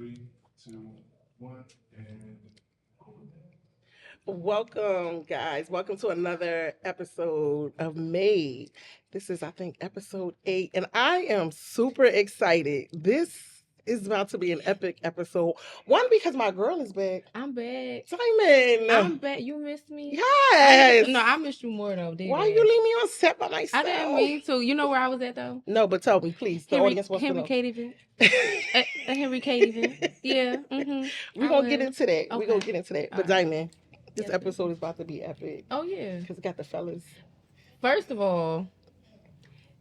Three, two, one, and Welcome, guys. Welcome to another episode of Made. This is, I think, episode 8, and I am super excited. This is about to be an epic episode. One, because my girl is back. I'm back. Simon. I'm back. You missed me? Yes. I missed you more though. Why you leave me on set by myself? I didn't mean to. You know where I was at though? No, but tell me, please. The audience wants to know. Henry Cade event. A Henry Cade event. Yeah. We're going to get into that. Okay. We're going to get into that. But All right. Diamond, this episode is about to be epic. Oh yeah. Because it got the fellas. First of all,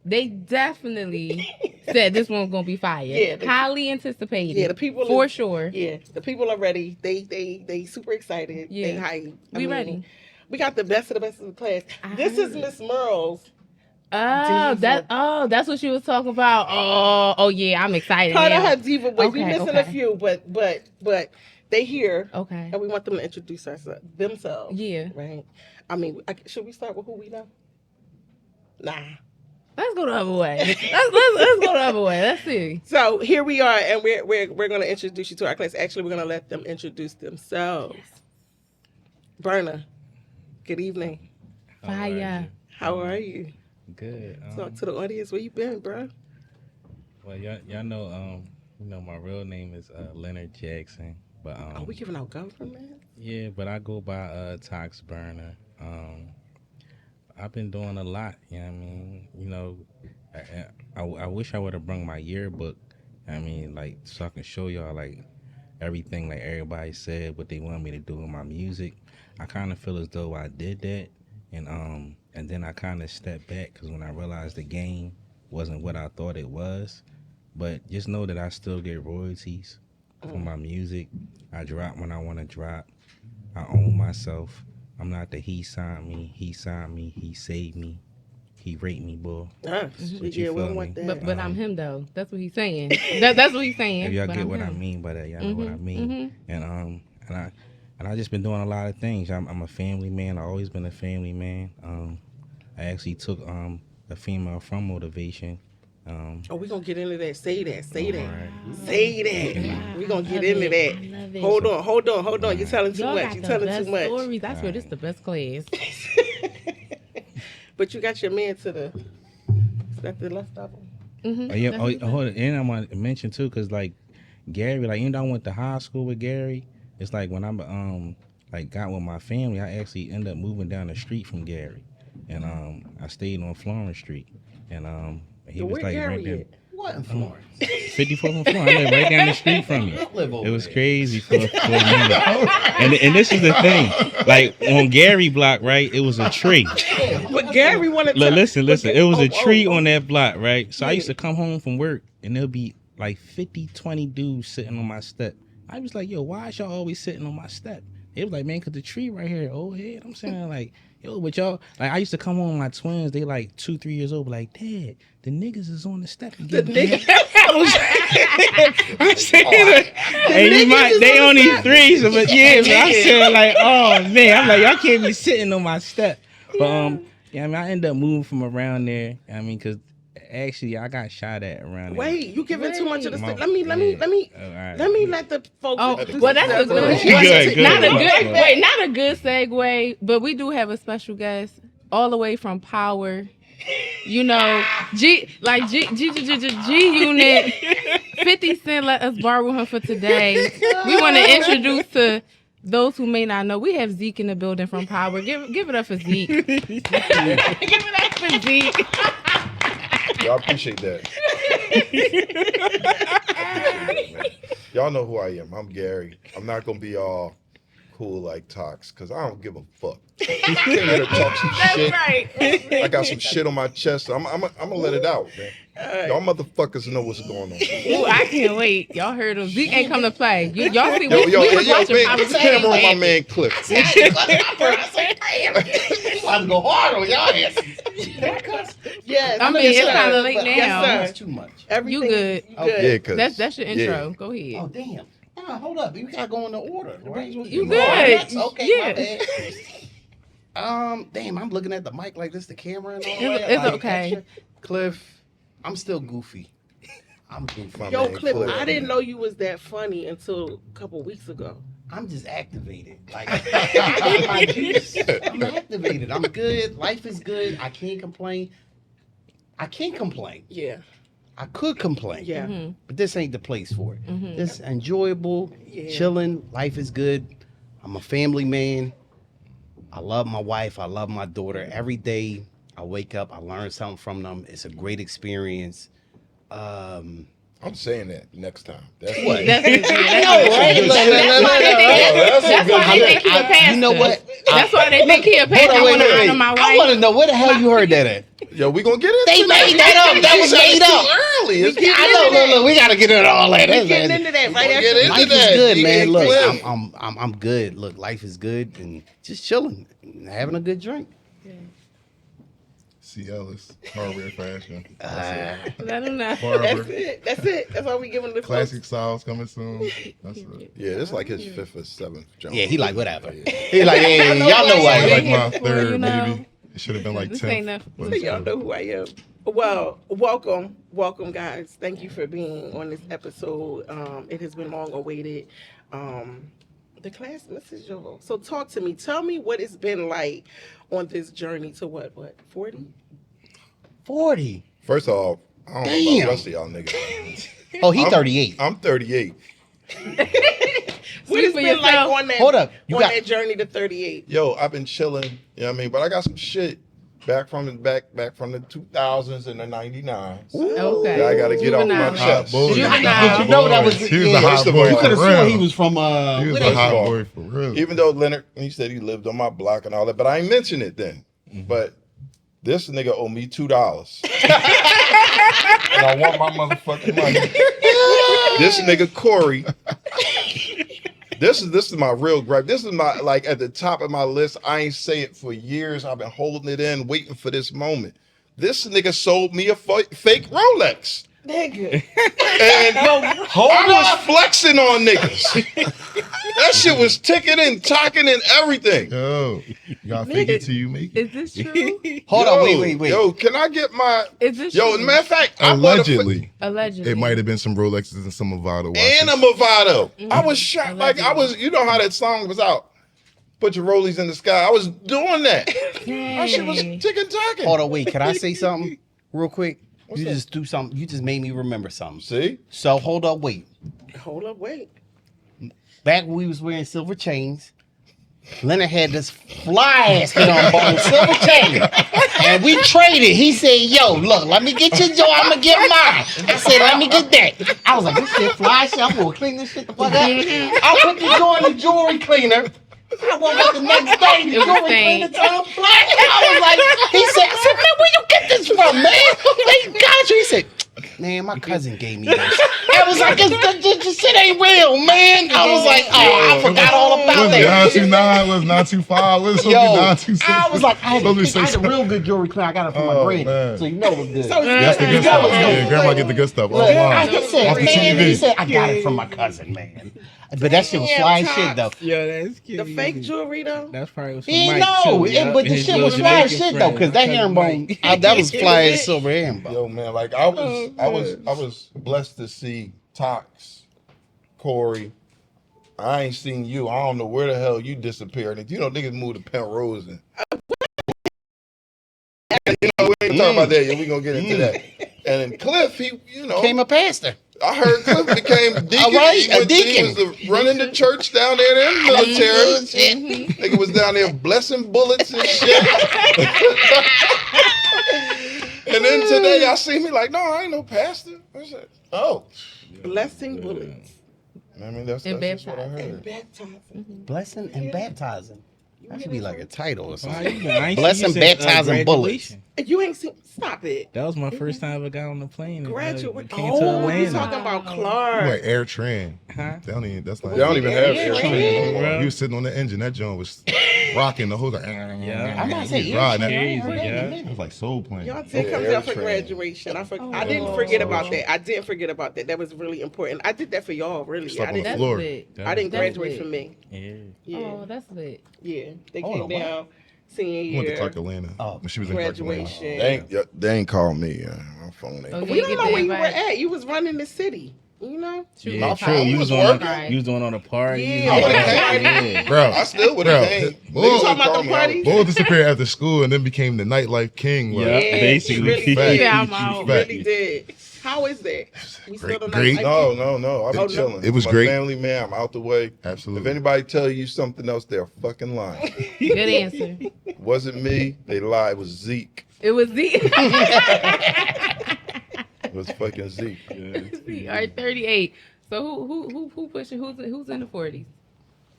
they definitely said this one's gonna be fire. Yeah, highly anticipated. Yeah, the people for sure. Yeah, the people are ready. They super excited. Yeah, they hype. We ready. We got the best of the class. This is Miss Merle's. That's what she was talking about. Oh yeah, I'm excited. Part now. of her diva voice. We Okay, missing a few, but they here. Okay. And we want them to introduce themselves. Yeah. Right. I mean, should we start with who we know? Nah. Let's go the other way. Let's go the other way. Let's see. So here we are, and we're going to introduce you to our class. Actually, we're going to let them introduce themselves. Yes. Berna, good evening. Fire. How are you? Good. Talk to the audience. Where you been, bro? Well, y'all know, my real name is Leonard Jackson, but Are we giving out government, man? yeah, but I go by Tox Burner. I've been doing a lot. You know what I mean? You know, I wish I would have brought my yearbook. I mean, like, so I can show y'all like everything, like everybody said, what they want me to do with my music. I kind of feel as though I did that, and then I kind of stepped back because when I realized the game wasn't what I thought it was. But just know that I still get royalties from my music. I drop when I want to drop. I own myself. I'm not the he signed me, he saved me, he raped me, boy. Yeah, you we feel don't me? want that. But I'm him though. That's what he's saying. That's what he's saying. If y'all but get I'm what I him. mean by that, y'all know what I mean. And I just been doing a lot of things. I'm a family man. I always been a family man. I actually took a female from Motivation. Oh, we're going to get into that. Say that. Right. Say that. We're going to get into that. Love Hold on. You're telling too Y'all much. got You're the telling best too much. stories. I swear this is the best class. But you got your man to the... Is that the left of him? Oh, yeah. Hold on. And I want to mention too, cause like Gary, like even though I went to high school with Gary, it's like when I'm like got with my family, I actually ended up moving down the street from Gary, and I stayed on Florence Street, and he So was where like Gary right there. at? What in Florence? 54th and Florence. I live right down the street from you. Live over It was there. crazy for a minute. And this is the thing. Like on Gary block, right? It was a tree. But Gary wanted to... Look, listen. It was a tree oh. on that block, right? So I used to come home from work and there'll be like 50, 20 dudes sitting on my step. I was like, yo, why is y'all always sitting on my step? It was like, man, cause the tree right here, old head. I'm saying like, yo, but y'all, like I used to come home with my twins, they like 2, 3 years old, like, Dad, the niggas is on the step again. The niggas... I'm saying like, and they only 3, so but yeah, but I'm saying like, oh man, I'm like, y'all can't be sitting on my step. But yeah, I mean I ended up moving from around there. I mean, cause actually I got shot at around there. Wait, you giving too much of the My- stuff. Let me all right. let the folks... Oh, well, that's a good. Good. Not a good segue, but we do have a special guest all the way from Power. You know, G Unit. 50 Cent let us borrow him for today. We want to introduce to those who may not know. We have Zeke in the building from Power. Give it up for Zeke. Give it up for Zeke. y'all appreciate that. Y'all know who I am. I'm Gary. I'm not gonna be all cool like Tox, cause I don't give a fuck. Came here to talk some shit. Right. I got some shit on my chest. I'm gonna let it out, man. Y'all motherfuckers know what's going on. Ooh, I can't wait. Y'all heard him. Zeke ain't come to play. Y'all see, Yo, we was watching man, Power put the camera on my today. man Cliff. I said, damn, you about to go hard on y'all ass. Yes. I mean, yes, it's sir. kind of late Yes, now. sir. That's too much. Everything You good. is Yeah, cause That's your intro. Go ahead. Oh, damn. Hold up. You gotta go in the order. Right? You Oh, good. that's okay, Yeah. my bad. Damn, I'm looking at the mic like this, the camera and all It's- that. it's like, okay. extra. Cliff, I'm still goofy. I'm Yo, man, Cliff, Cliff. I didn't know you was that funny until a couple weeks ago. I'm just activated. Like I get my juice. I'm activated. I'm good. Life is good. I can't complain. Yeah, I could complain. yeah. Mm-hmm. But this ain't the place for it. Mhm. This enjoyable, Yeah. chilling. Life is good. I'm a family man. I love my wife. I love my daughter. Every day I wake up, I learn something from them. It's a great experience. I'm saying that next time. That's What? That's I know, right? That's Look, why they think. that's a That's good why they joke. think he a pastor. You know what? That's why they think he a pastor. I Hold on, want to wait. honor my I wife. want to know where the hell you heard that at? Yo, we gonna get into They made that up. That was He said made it's up. too early. It's I know. Look, we gotta get into all that. We getting into that right Get after. into Life that. is good, DA man. Look, Cliff. I'm good. Look, life is good and just chilling, and having a good drink. C. Ellis, hardware fashion. Let him know. That's Barber. it. That's all we giving the Classic styles coming soon. That's it. Yeah, it's like his fifth or seventh joke. Yeah, he like whatever. Yeah. He like, hey, y'all know why. Like Yeah, my well, third, you know, maybe. It should have been like this 10th. ain't nothing. but So it's y'all cool. know who I am. Well, welcome, guys. Thank you for being on this episode. It has been long awaited. The class message, y'all. So talk to me. Tell me what it's been like on this journey to what 40? 40. First off, I don't know Damn. about the rest of y'all niggas. Oh, he I'm- 38. I'm 38. What Speak it's for been like yourself. on that Hold up. You on got that journey to 38? Yo, I've been chilling. You know what I mean? But I got some shit back from the 2000s and the 99s. Okay. that I gotta get off my Juvenile. chest. Hot boy. Juvenile. Hot Did you know that was- boy. He was yeah, a hot first of boy all, You for could have real. sworn he was from He was what a is hot it? boy for real. Even though Leonard, he said he lived on my block and all that, but I ain't mention it then. But this nigga owe me $2. And I want my motherfucking money. This nigga Corey. This is my real gripe. This is my, like, at the top of my list. I ain't say it for years. I've been holding it in, waiting for this moment. This nigga sold me a fake Rolex. Nigga. And I was flexing on niggas. That shit was ticking and talking and everything. Yo, you gotta fake it till you make it. Is this true? Hold Yo, on, wait. Yo, can I get my... Is this Yo, true? matter of fact, I bought a Allegedly, Allegedly. it might have been some Rolexes and some Movado watches. and a Movado. I was shocked. Like, I Allegedly. was... You know how that song was out? Put your rollies in the sky. I was doing that. That shit was Dang. ticking talking. Hold on, wait. Can I say something real quick? What's You that? just do something. You just made me remember something. See? So hold up, wait. Hold up, wait. Back when we was wearing silver chains, Leonard had this fly ass hit on bone silver chain, and we traded. He said, "Yo, look, let me get your joy. I'm gonna get mine." I said, "Let me get that." I was like, "This shit fly shit. I'm gonna clean this shit the fuck up." I put the joy in the jewelry cleaner. I woke up the next day, the It was jewelry stained. cleaner turned black. I was like, he said, I said, "Man, where you get this from, man?" They got you. He said, "Man, my cousin gave me this." I was like, this shit ain't real, man. I was like, oh, I forgot all about Was it that. 929? Was 925? Was it Yo, 926? I was like, I had Supposed to a say real good jewelry cleaner. I got it from my Oh, granny. man. So you know it's good. So That's the good You know stuff. it's good. Yeah, grandma get the good stuff. Oh, Look, wow. he said, Off the man, TV. he said, I got it from my cousin, man. But that shit was Damn, fly Tops. shit, though. Yo, that's cute. the fake jewelry though. That's probably was from He Mike know, too, yeah. but the His shit was little fly Jamaican shit, though, friend, because that my herringbone, cousin that was fly Is as it? silver herringbone. Yo, man, like, I was blessed to see Tox, Corey. I ain't seen you. I don't know where the hell you disappeared. And you know, niggas moved to Penrose. And you know, we ain't talking about that yet. We gonna get into that. And then Cliff, he, you know, Became a pastor. I heard Cliff became deacon. All right, he a was deacon. running the church down there in the military. Nigga was down there blessing bullets and shit. And then today I see me like, no, I ain't no pastor. I said, oh. Blessing bullets. I mean, that's And just what I And heard. baptizing. Blessing and baptizing. That should be like a title or Why something. you been? I ain't Blessing, seen you since, baptizing bullets. graduation. You ain't seen. Stop it. That was my first time I ever got on the plane. and, Graduate. came to Oh, you Atlanta. talking about Like Clark? Air Tran. Huh? They don't even, that's like, They don't even have Yeah, air yeah. training no more. he was sitting on the engine. That joint was rocking the whole time. Yeah. I'm not saying He was riding that. Crazy, Air yeah. It was like soul playing. Y'all did come Yeah, down for air train. graduation. I didn't forget about that. I didn't forget about that. That was really important. I did that for y'all, really. Slept I on the didn't. That's floor. lit. I didn't That's graduate lit. for me. Yeah. Yeah, Oh, that's lit. yeah. They Hold came on, what? down. senior went to year, Clark Atlanta when she was in Clark Atlanta. graduation. They ain't called me. My phone ain't. Oh, We you don't get know the where you were invite. at. You was running the city, you know? Shoot, Yeah, My true. phone You was was doing working. you was doing all the parties. Yeah, I would've Yeah. Bro, I still would have came. Boy, Niggas you talking would about call the me. I party? would- Boy disappeared after school and then became the nightlife king. Yeah, Like, basically. really Fact. did. Yeah, I'm out. Fact. Really did. How is that? We still don't Great. know. No. I be Oh, no. chilling. It was I'm a great. family man. I'm out the way. If Absolutely. anybody tell you something else, they're fucking lying. Good answer. Wasn't me. They lied. It was Zeke. It was the It was fucking Zeke. All right, 38. So who pushing? Who's in the 40s?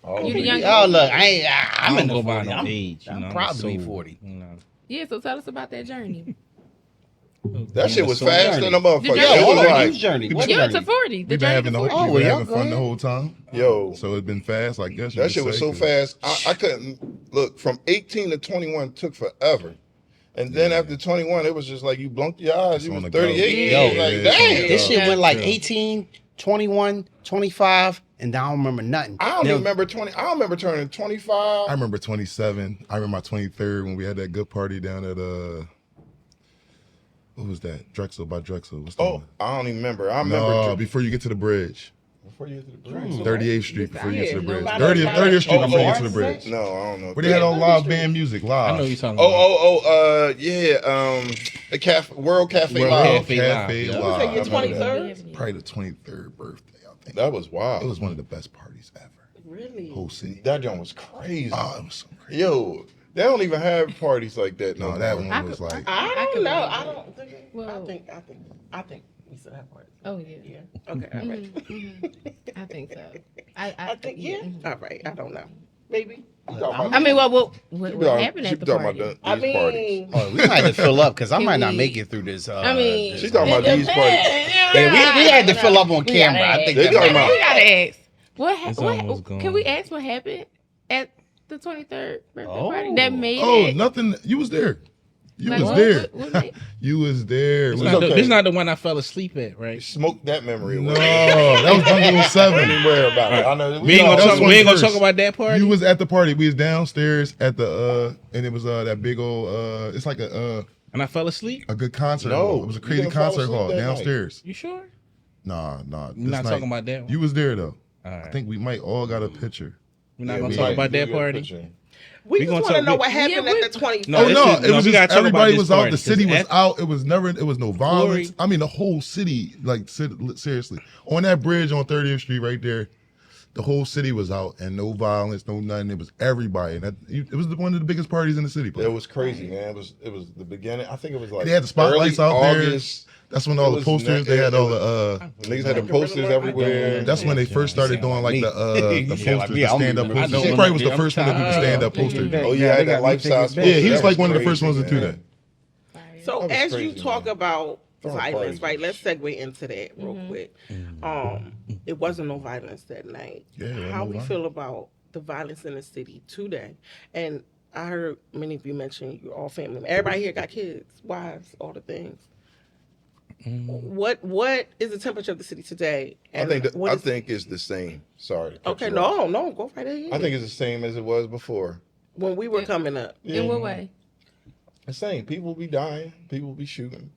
All You the of young- you. Oh look, I'm I in don't the go by 40. no I'm, age. I'm you know, proud to be soul, 40. You know. Yeah, so tell us about that journey. That shit was So fast journey. than a motherfucker. Did It y'all- was Whose like, journey? What You journey? to 40. The We've been journey having to the 40. whole, Oh, we've been y'all having fun the good. whole time. yo, So it's been fast, I guess. you that could shit was say, so 'cause- fast. I couldn't look from 18 to 21 took forever. And then after 21, it was just like you blinked your eyes. It's You on was the go. 38. Yo, It was like, yeah, it's on the damn. This shit went like Yeah. 18, 21, 25, and I don't remember nothing. I don't Now, even remember 20. I don't remember turning 25. I remember 27. I remember my 23rd when we had that good party down at what was that? Drexel by Drexel. What's that? Oh, one? I don't even remember. I remember No, before you get to the bridge. before you get to the bridge. 38th Street before you get to the bridge. nobody 30th Street knows. before you get to Oh, the bridge. No, I don't know. Where they had all live band music live. I know you're talking about. The cafe, World Cafe World Live. Cafe Cafe Live, Live. yeah. You say your I remember 23rd? Probably the 23rd birthday, I think. That was wild. It was one of the best parties ever. Really? Whole city. That joint was crazy. Oh, it was so crazy. Yo, they don't even have parties like that. No, No, that more. one was like, I could don't know. believe I it. don't think. Well- I think we still have parties. Oh yeah. Yeah. Okay. All right. I think so. I think yeah. mhm. All right. I don't know. Maybe. You talking about- I mean, what she happened she at the talking party? about I these parties. mean. Oh, we might have to fill up because I Can might not we- make it through this. I mean, She talking about these parties. Yeah, we had to fill up on camera. I think They that talking might- about- We gotta ask. It's almost gone. Can we ask what happened at the 23rd birthday Oh. party that made oh, it? nothing. You was there. You Like, was what? there. What made- You was there. This It's not, okay. this not the one I fell asleep at, right? Smoke that memory No, away. that was Bungalow Don't 7. even worry about it. I know We ain't all- gonna was talk. We ain't gonna 21st. talk about that party. You was at the party. We was downstairs at the and it was that big old it's like a and I fell asleep. good concert No, hall. It was a you crazy didn't fall concert asleep hall that night. downstairs. You sure? Nah. We're this not night- talking about that one. You was there though. All right. I think we might all got a picture. We're not Yeah, gonna we talk might about do that get a party. picture. We We just gonna want to talk- know what Yeah, happened we- at the 23rd. No, Oh this no, is- it no, was we just gotta talk about everybody this was out. party, The city 'cause was at- out. It was no violence. Corey- I mean, the whole city, like seriously, on that bridge on 30th Street right there, the whole city was out and no violence, no nothing. It was everybody, and it was one of the biggest parties in the city. It was crazy, man. It was the beginning. I think it was like They had the spotlights early out there. August. That's when all It the was posters. ne- They had it all was- the. Niggas had the posters everywhere. That's when they first started doing like the You posters, sound like the me. I don't stand up remember. posters. I He don't probably was the remember. first one to do the I'm stand up tired. poster. Oh, yeah, I had that life size. Yeah, he was like one of the first ones to do that. So That was as crazy, you talk man. about Throwing violence, parties. right? Let's segue into that real quick. It wasn't no violence that night. Yeah, it wasn't How no we violence. feel about the violence in the city today? And I heard many of you mention you're all family. Everybody here got kids, wives, all the things. What is the temperature of the city today? I think what I is- think it's the same. Sorry. to cut Okay, you off. no, go right ahead. I think it's the same as it was before. when we were coming up, In what way? The same. People be dying. People be shooting.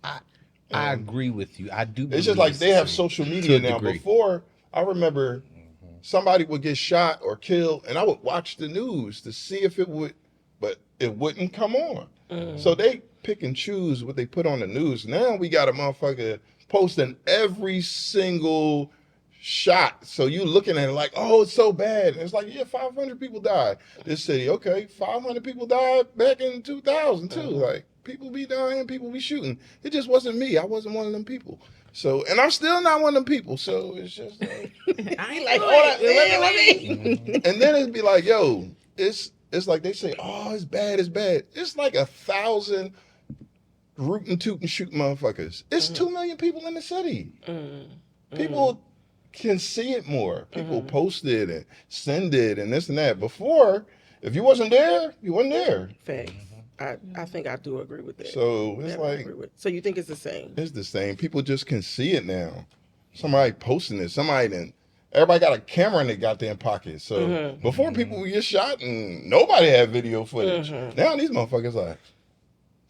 I agree with you. I do. It's just believe like it's they have the social same, media to a now. degree. Before, I remember somebody would get shot or killed, and I would watch the news to see if it would, but it wouldn't come on. So they pick and choose what they put on the news. Now we got a motherfucker posting every single shot. So you looking at it like, oh, it's so bad. And it's like, yeah, 500 people died. This city, okay, 500 people died back in 2000 too. Like, people be dying, people be shooting. It just wasn't me. I wasn't one of them people. So, and I'm still not one of them people. So it's just like, I ain't like, like, hold up, wait. and then it'd be like, yo, it's like they say, oh, it's bad, it's bad. It's like 1,000 rootin' tootin' shoot motherfuckers. It's 2 million people in the city. People can see it more. People post it and send it and this and that. Before, if you wasn't there, you wasn't there. Facts. I think I do agree with that. So it's Definitely like, agree with- so you think it's the same? it's the same. People just can see it now. Somebody posting it. Somebody done everybody got a camera in their goddamn pocket. So before people would get shot and nobody had video footage. Now these motherfuckers like,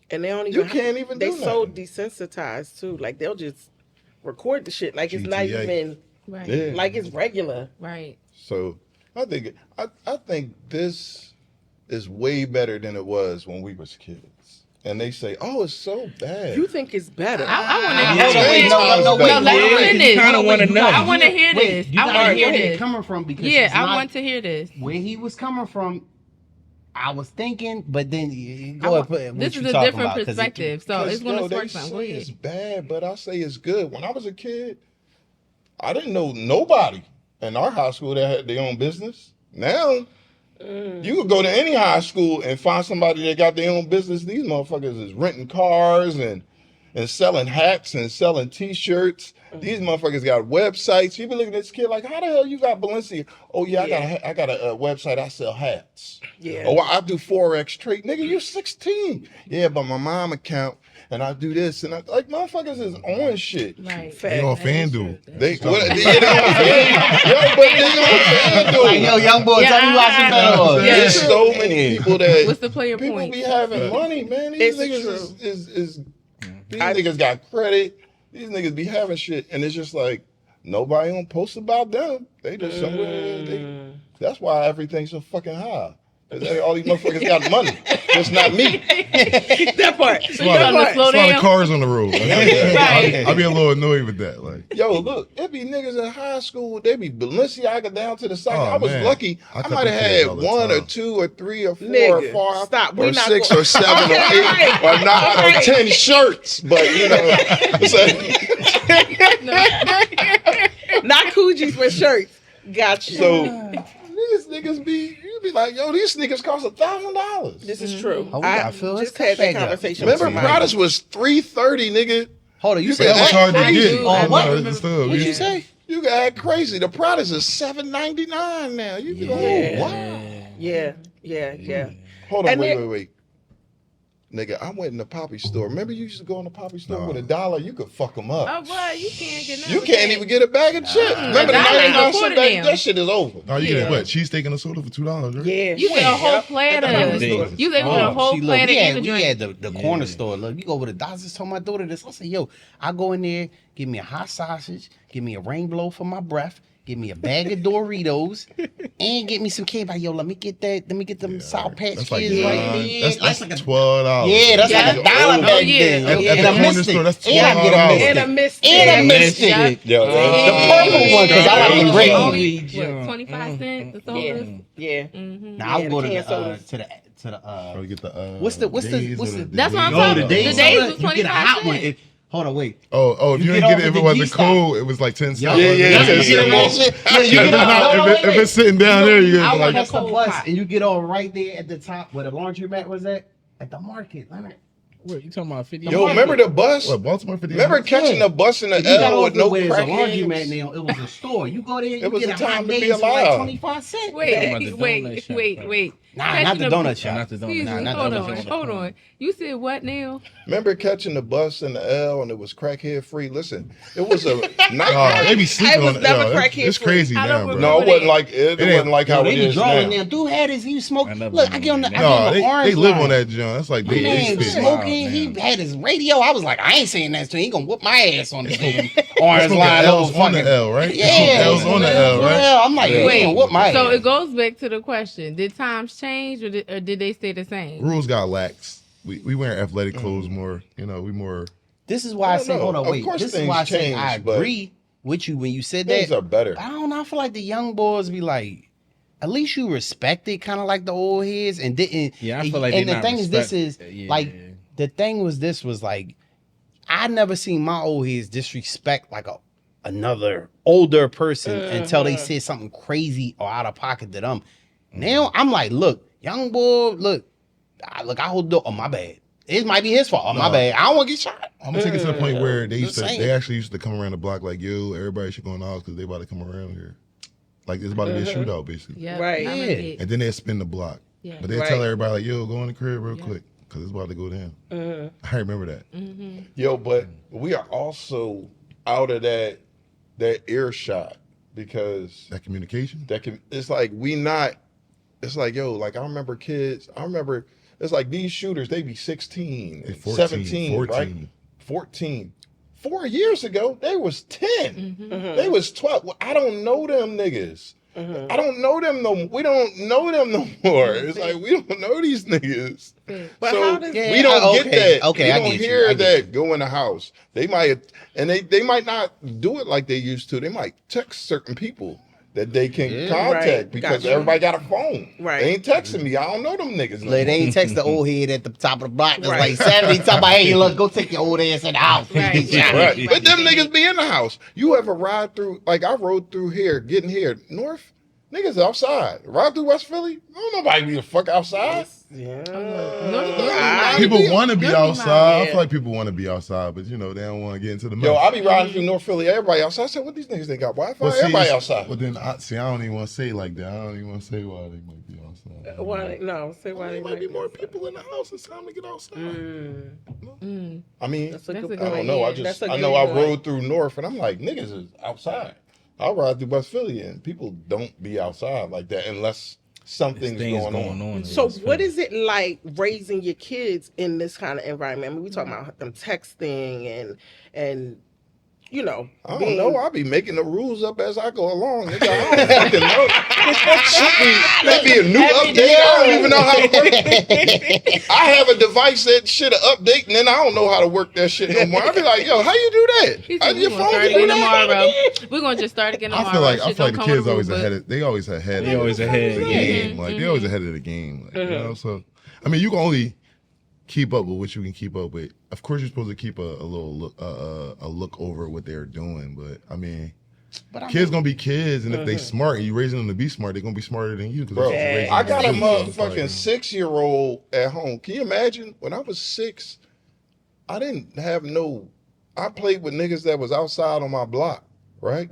And they don't you even. can't even They do so nothing. desensitized too. Like they'll just record the shit like it's not GTA. even Right. Yeah. like it's regular. Right. So I think this is way better than it was when we was kids. And they say, "Oh, it's so bad." You think it's better? I want to Yeah. hear Wait, this. no, let me wait. finish. You kinda wanna know. I want to hear Wait, this. you I gotta want to hear where he this. coming from because Yeah, it's I not want to hear this. where he was coming from. I was thinking, but then I go want- ahead. Put this what is you a talking different about, 'cause it- perspective, so it's going to they spark something. Go say ahead. it's bad, but I say it's good. When I was a kid, I didn't know nobody in our high school that had their own business. Now, you could go to any high school and find somebody that got their own business. These motherfuckers is renting cars and selling hats and selling T-shirts. These motherfuckers got websites. You be looking at this kid like, how the hell you got Balenciaga? Oh yeah, I got a website. I sell hats. Yeah. Oh, I do Forex trade. Nigga, you 16. Yeah, but my mom account and I do this and like motherfuckers is on shit. Right. They on That is true. FanDuel. That They is what? true. Yeah, they on FanDuel. Yo, but they on FanDuel. Like, yo, young boy, Yeah, tell me why some better. yeah. There's so many people that What's the player people point? be having money, man. These It's niggas true. is these niggas got credit. These niggas be having shit, and it's just like nobody gonna post about them. They just somewhere. That's why everything's so fucking high. 'Cause all these motherfuckers got money. Just not me. That part. It's You a lot trying to slow of down? cars on the road. Right. I'll be a little annoyed with that. Like, Yo, look, it be niggas in high school. They be Balenciaga down to the side. Oh, I was man. lucky. I I cut might them have kids had all the one or time. two or three or four Nigga, or five stop. or We not 6 go- or 7 or 8 Right. or 9 or Right. 10 shirts. But you know, Not koozies with shirts. Got you. so these niggas be you be like, yo, these sneakers cost $1,000. This is true. Oh, we gotta fill his just had that cup back up. conversation. Remember, with somebody. Prada's was $330, nigga. Hold on, you You said said that was hard to I get. do. I what? remember- Still, What'd yeah. you say? You got act crazy. The Prada's is $799 now. You be like, Yeah. what? Yeah. Hold on, And wait. Nigga, I went in the Poppy store. Remember you used to go in the Poppy store No. with $1, you could fuck them up. Oh, what? You can't get nothing. You can't even get a bag of chips. Remember the $1 ain't 99 gonna cent afford it bag? now. That shit is over. Oh, you get Yeah. it? What? Cheesesteak and a soda for $2, right? Yeah. You get a whole Yep. platter. At the store. You get a whole See, look, platter we and a had, we drink. had the corner store. Look, you go over the I just told my daughter this. I said, yo, I go in there, give me a hot sausage, give me a rain blow for my breath, give me a bag of Doritos, and get me some candy. Like, yo, let me get them Sour Patch That's like Kids right $9. there. That's like $12. Yeah, that's Yeah. like $1 Oh, back yeah. then. At And the a corner Mystic. store, that's And I get a $12. Mystic. And a Mystic. And a Mystic. Yo, The purple one, because I like the gray Oh, one. what, 25 cents? The sodas? Yeah. Mm-hmm. Now I would go to the the canned sodas. to the Or you get the what's the That's what I'm oh, talking the about. days The days soda, was you get a hot 25 one. cents. Hold on, wait. Oh, if You you get didn't get off it, if of it the wasn't G-Stop. cold, it was like 10 cents. Yeah. You get Yeah, it off. If it's sitting down there, you I get want like, us to bus, and you get on right there at the top where the laundromat was at the market. What you talking about? 50? Yo, remember the bus? what, Baltimore 50? Remember catching the bus in the If you got L off with no where there's a laundromat crackheads? now, it was a store. You go there, you It was get a a hot time to be days for like alive. 25 cents. Talking about Wait, the donut shop, wait. Nah, Catching not the a- donut shop. Not the donut Excuse shop. me, Nah, hold not on, the donut hold on. You said what now? Remember catching the bus in the L and it was crackhead free? Listen, it was a night Oh, market. they be sleeping I was on it. never Yo, crackhead it's free. crazy I now, don't bro. No, it wasn't like it ain't- wasn't like Yo, how they it be is drawing now. now. Dude had his, he smoked. I never Look, I get on the, I remember get on No, the they orange live line. on that joint. That's like they Man, spit. smoking. He Wow, had his radio. I was like, I ain't saying that to him. He gonna whoop my ass on this orange Smoking line. L's over on the fucking- L, right? Yeah, L's on the L, right? Yeah, I'm like, Yeah. he gonna whoop my So ass. it goes back to the question: did times change, or did they stay the same? Rules got lax. We wear athletic clothes more. You know, we more. This is why I I don't say, know. hold on, Of wait. course This is things why I say change, I but agree with you when you said Things that. are better. I don't know. I feel like the young boys be like, at least you respect it, kind of like the old heads, and didn't. Yeah, I feel like and they the not thing is, this is respect- yeah. like the thing was this was like, I never seen my old heads disrespect like another older person until they said something crazy or out of pocket to them. Now I'm like, look, young boy, look, I hold the door. Oh, my bad. It might be his fault. Oh, my No. bad. I don't want to get shot. I'm gonna take it to the point where they Just saying. they actually used to come around the block like, yo, everybody should go in the house because they about to come around here. Like it's about to be a shootout, basically. Yeah, Right. I Yeah. remember it. And then they spin the block. Yeah. But they Right. tell everybody like, yo, go in the crib real Yeah. quick because it's about to go down. I remember that. Yo, but we are also out of that earshot because That communication. it's like it's like, yo, like I remember kids, it's like these shooters, they be 16, They 14, 17, 14. right? 14. 4 years ago, they was 10. Mhm. They was 12. Well, I don't know them niggas. Mhm. I don't know them no. We don't know them no more. It's like we don't know these niggas. But So how does we don't get that. Okay, we I don't get you, hear I get that go in the house. They might, and they might not do it like they used to. They might text certain people that they can Yeah. contact Right, because gotcha. everybody got a phone. Right. They ain't texting me. I don't know them niggas. No Like, they more. ain't text the old head at the top of the block. It's Right. like 70 talking about, hey, look, go take your old ass in the house. Right, Yeah. Right. But them niggas be in the house. You ever ride through, like I rode through here, getting here, north? Niggas outside. Ride through West Philly? Don't nobody be the fuck outside. Yeah. People want to be Good outside. I yeah. feel like people want to be outside, but you know they don't want to get into the mess. Yo, I be riding through North Philly. Everybody outside. I said, what these niggas, they got Wi-Fi? Well, see, Everybody outside. But then I don't even want to say like that. I don't even want to say why they might be outside. Why? No, say why There they might be more people in the house. It's time to get outside. I mean, That's a That's good a I good don't know. point. That's a I good know I point. rode through North and I'm like, niggas is outside. I ride through West Philly and people don't be outside like that unless something's Things going on. So what is it like raising your kids in this kind of environment? I mean, we talking about them texting and you know, I don't know. I be making the rules up as I go along. Nigga, I don't fucking know. Shit be a new update. I don't even know how to work it. I have a device that shit update, and then I don't know how to work that shit no more. I be like, yo, how you do that? He How said your we're gonna phone start can do again that? tomorrow. We're gonna just start again tomorrow. I feel like Shit the don't come kids with a always rule ahead book. of they always ahead. They always ahead, of the yeah. game. Like they always ahead of the game. Like, you know, so I mean, you can only keep up with what you can keep up with. Of course, you're supposed to keep a little look over what they're doing, but I mean. Kids gonna be kids, and if they smart and you raising them to be smart, they're gonna be smarter than you. 'Cause Bro, that's what you're raising I them got to a do. So it's like, motherfucking 6-year-old at home. Can you imagine? When I was 6, I didn't have no. I played with niggas that was outside on my block, right?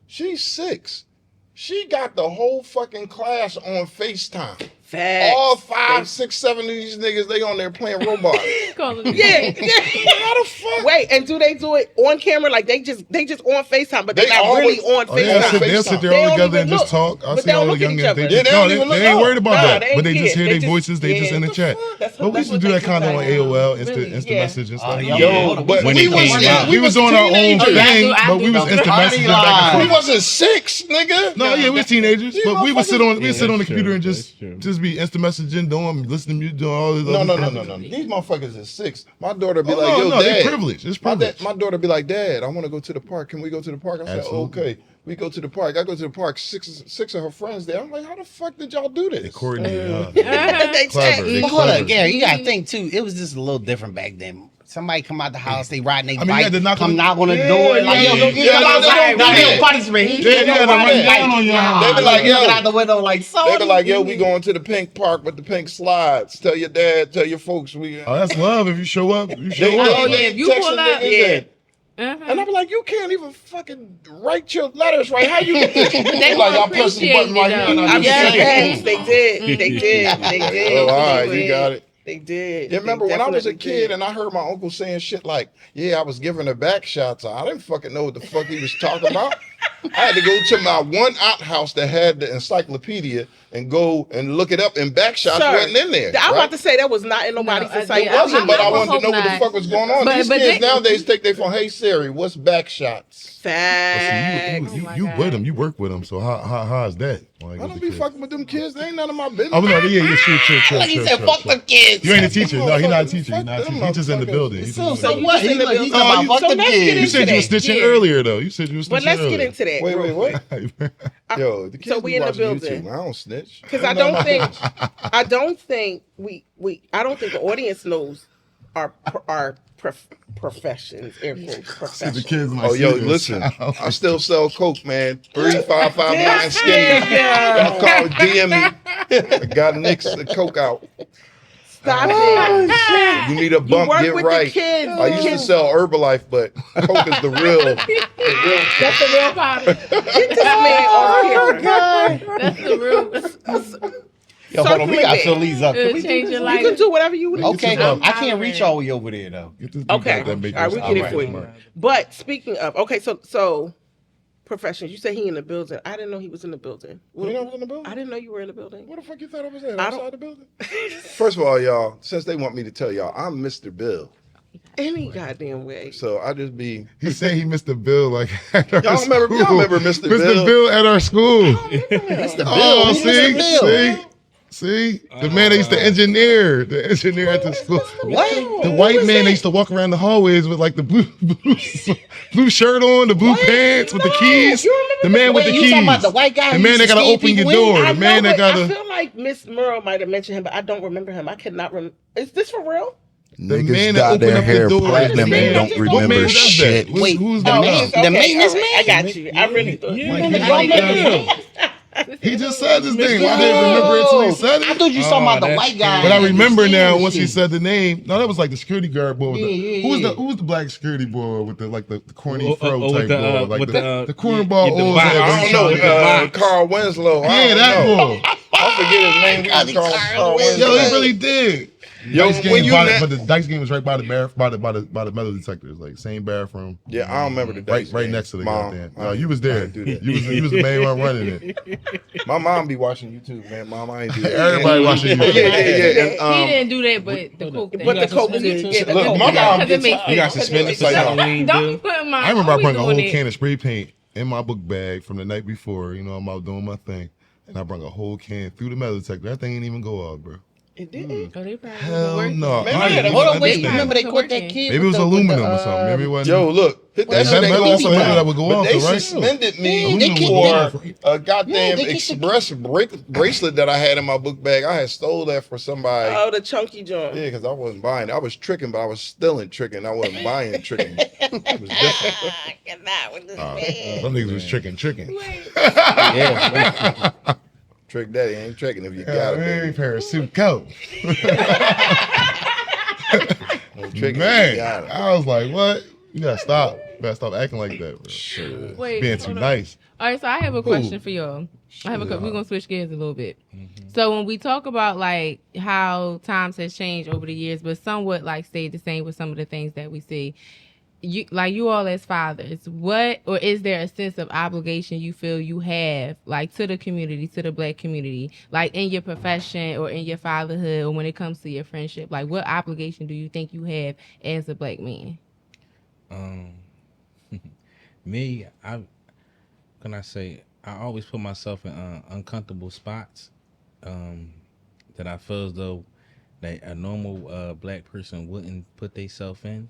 She's 6. She got the whole fucking class on FaceTime. Facts. All 5, 6, 7 of these niggas, they on there playing Roblox. Yeah. How the fuck? Wait, and do they do it on camera? Like they just on FaceTime, but they're They not always- really on Oh, they'll FaceTime. sit there They all don't together and even just look, talk. I but see they all don't the look at each youngins. other. They Yeah, just, they no, don't they, even look. they ain't worried about Nah, that. they But they ain't just care. hear They their voices. They just in the what chat. That's But we used to do that kind of on AOL, instant Yeah. message and stuff. Yo, but When we it was came out. We was doing our own teenagers. thing, I but do we was know. instant I messaging ain't back lying. We and forth. wasn't 6, nigga. No, yeah, we was teenagers, These but we would sit on Yeah, the that's computer true, and that's true. just be instant messaging, listening to music, doing all this. No. other stuff. These motherfuckers is 6. My daughter be Oh, like, yo, no, Dad. they privileged. It's My, privilege. my daughter be like, Dad, I want to go to the park. Can we go to the park? I said, Absolutely. okay. We go to the park. I go to the park. Six of her friends there. I'm like, how the fuck did y'all do They this? coordinated. They Clever. chat. They But hold clever. up, Gary, you gotta think too. It was just a little different back then. Somebody come out the house, they riding their I mean, you had to bike, knock come on- knock on the Yeah, door, like, yeah, yo, go yeah. get Yeah, your no, they don't do Now, that. they punishment. He They can't had to ride run his down bike. on your They be house. like, yo. Looking out the window like, so. They be like, yo, we going to the pink park with the pink slides. Tell your dad, tell your folks. We. Oh, that's love. If you show up, you show They, up. Oh, yeah, if you texting pull up, niggas yeah. and I be like, you can't even fucking write your letters right. How you get this? They like, gonna I press the button appreciate right it, here and though. I I'm just just send it. saying, they did. They did. They did. Oh, all right, They you got did. it. They did. You remember They when I was a definitely kid did. and I heard my uncle saying shit like, yeah, I was giving her back shots. I didn't fucking know what the fuck he was talking about. I had to go to my one aunt house that had the encyclopedia and go and look it up, and back shots Sir, wasn't in there. I'm right? about to say that was not in nobody's No, society. It wasn't, but I wanted to hope know what the not. fuck was going on. But- These but kids they- nowadays take their phone, hey Siri, what's back shots? Facts. You my you God. with them, you work with them. So how is that? Like, I with don't the be kids? fucking with them kids. They ain't none of my business. Oh no, yeah, true. Like he said, fuck them kids. You ain't a teacher. No, he's not a teacher. Fuck He's not a them teacher. He's just in the motherfuckers. building. He's So, just in the so building. what? in the He's building. talking Oh, about fuck so them let's get You kids. said you were today. snitching Yeah. earlier though. You said you were snitching But let's earlier. get into that. Wait, real what? quick. Yo, the kids So we be in the watching building. YouTube. I don't snitch. Because I don't think the audience knows our professions, air quotes, Said the professions. kids might Oh, see yo, this. listen. I still sell coke, man. 3559 skinny. Y'all call DM me. I got Nick's coke out. Stop it. You need a You bump, work get with right. the kids. I used to sell Herbalife, but coke is the real. That's the real powder. Get this man off camera. That's the real. Yo, hold on, we gotta Circulate. fill these up. Can It'll we do change this? your You life. can do whatever you want. Okay, I'm I can't reach all the way over there though. Get this Okay. dude that make All right, we us get it smart. for you. But speaking of, okay, so professions. You said he in the building. I didn't know he was in the building. You know I was in the building? I didn't know you were in the building. What the fuck you thought I was at? I don't- Outside the building? First of all, y'all, since they want me to tell y'all, I'm Mr. Bill. Any goddamn way. So I just be. He said he missed the bill like at our Y'all remember Mr. Mr. Bill? Bill at our school. Mr. Bill. Oh, Who's Mr. Bill? see, the man that used to engineer at the school. What? The white man that used to walk around the hallways with like the blue shirt on, the blue pants with the keys. The man with the you keys. talking about the white guy? The who man used that to gotta steal open your people door. in? The man that I gotta. feel like Miss Merle might have mentioned him, but I don't remember him. I cannot remember. Is this for real? The Niggas man that dye opened their up the hair door. platinum and don't What remember man does that? shit. Wait, Who's the the man- man? the maintenance all right, man? I got you. I really thought. He just said this thing. I didn't remember it until he said I it. thought you was talking about the that's white guy. But I that remember was now stealing once he shit. said the name. No, that was like the security guard boy. Yeah. Who was the black security boy with the like the corny Oh, fro oh, type with the, boy, like with the the, cornball yeah, the old box. head. I don't know. Carl Winslow. Yeah, that boy. I forget his name. We was calling Carl Winslow. Yo, he really did. Yo, Dice when game you by na- but the dice game was right by the metal detectors, like same bathroom, Yeah, I don't remember the right dates, right man. next to the Mom, goddamn. I No, ain't- you was I there. ain't do that. You was the main one running it. My mom be watching YouTube, man. Mom, I ain't do that. Everybody watching Oh, you. yeah. And, He didn't do that, but the coke thing. But the coke did. Yeah, the Look, coke my did. mom Because gets. it makes You got sense. suspended for Like, Halloween, Don't be dude. putting my. I remember I always brought a whole doing it. can of spray paint in my book bag from the night before. You know, I'm out doing my thing, and I brought a whole can through the metal detector. That thing ain't even go off, bro. It didn't. Oh, they probably Hell working. no. Man, I I had didn't a- Hold on, even wait. understand. Remember they It's caught that working. kid? Maybe it was with the- aluminum with or the, something. Maybe it wasn't. Yo, look. That That's what they metal go also for. metal that would go But off, they though, right? suspended me Yeah, they kicked for me. a goddamn Yeah, they kicked express bracelet that I had in my book bag. I had stole that for somebody. Oh, the chunky joint. Yeah, because I wasn't buying it. I was tricking, but I was stealing tricking. I wasn't buying tricking. It was different. Some niggas was tricking. Yeah. Trick daddy ain't tricking if you Yeah, got it. man, baby. parachute coat. Ain't tricking if you Man, got it. I was like, what? You gotta stop. You gotta stop acting like that, bro. Wait, Being too hold on. nice. All right, so I have a question for y'all. We're gonna switch gears a little bit. So when we talk about like how times has changed over the years, but somewhat like stayed the same with some of the things that we see, you all as fathers, what or is there a sense of obligation you feel you have like to the community, to the Black community, like in your profession or in your fatherhood or when it comes to your friendship? Like what obligation do you think you have as a Black man? Me, I always put myself in uncomfortable spots that I feel as though that a normal Black person wouldn't put themselves in,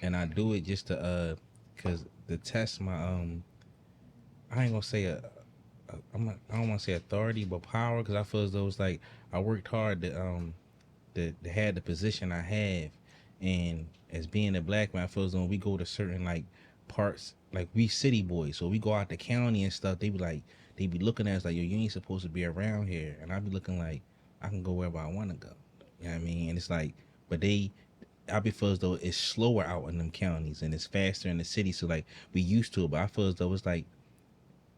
and I do it just to test my I ain't gonna say I don't want to say authority, but power, because I feel as though it's like I worked hard to have the position I have, and as being a Black man, I feel as though when we go to certain like parts, like we city boys, so we go out the county and stuff, they be looking at us like, yo, you ain't supposed to be around here, and I be looking like I can go wherever I want to go. You know what I mean? And it's like, but I be feel as though it's slower out in them counties and it's faster in the city, so like we used to it, but I feel as though it's like,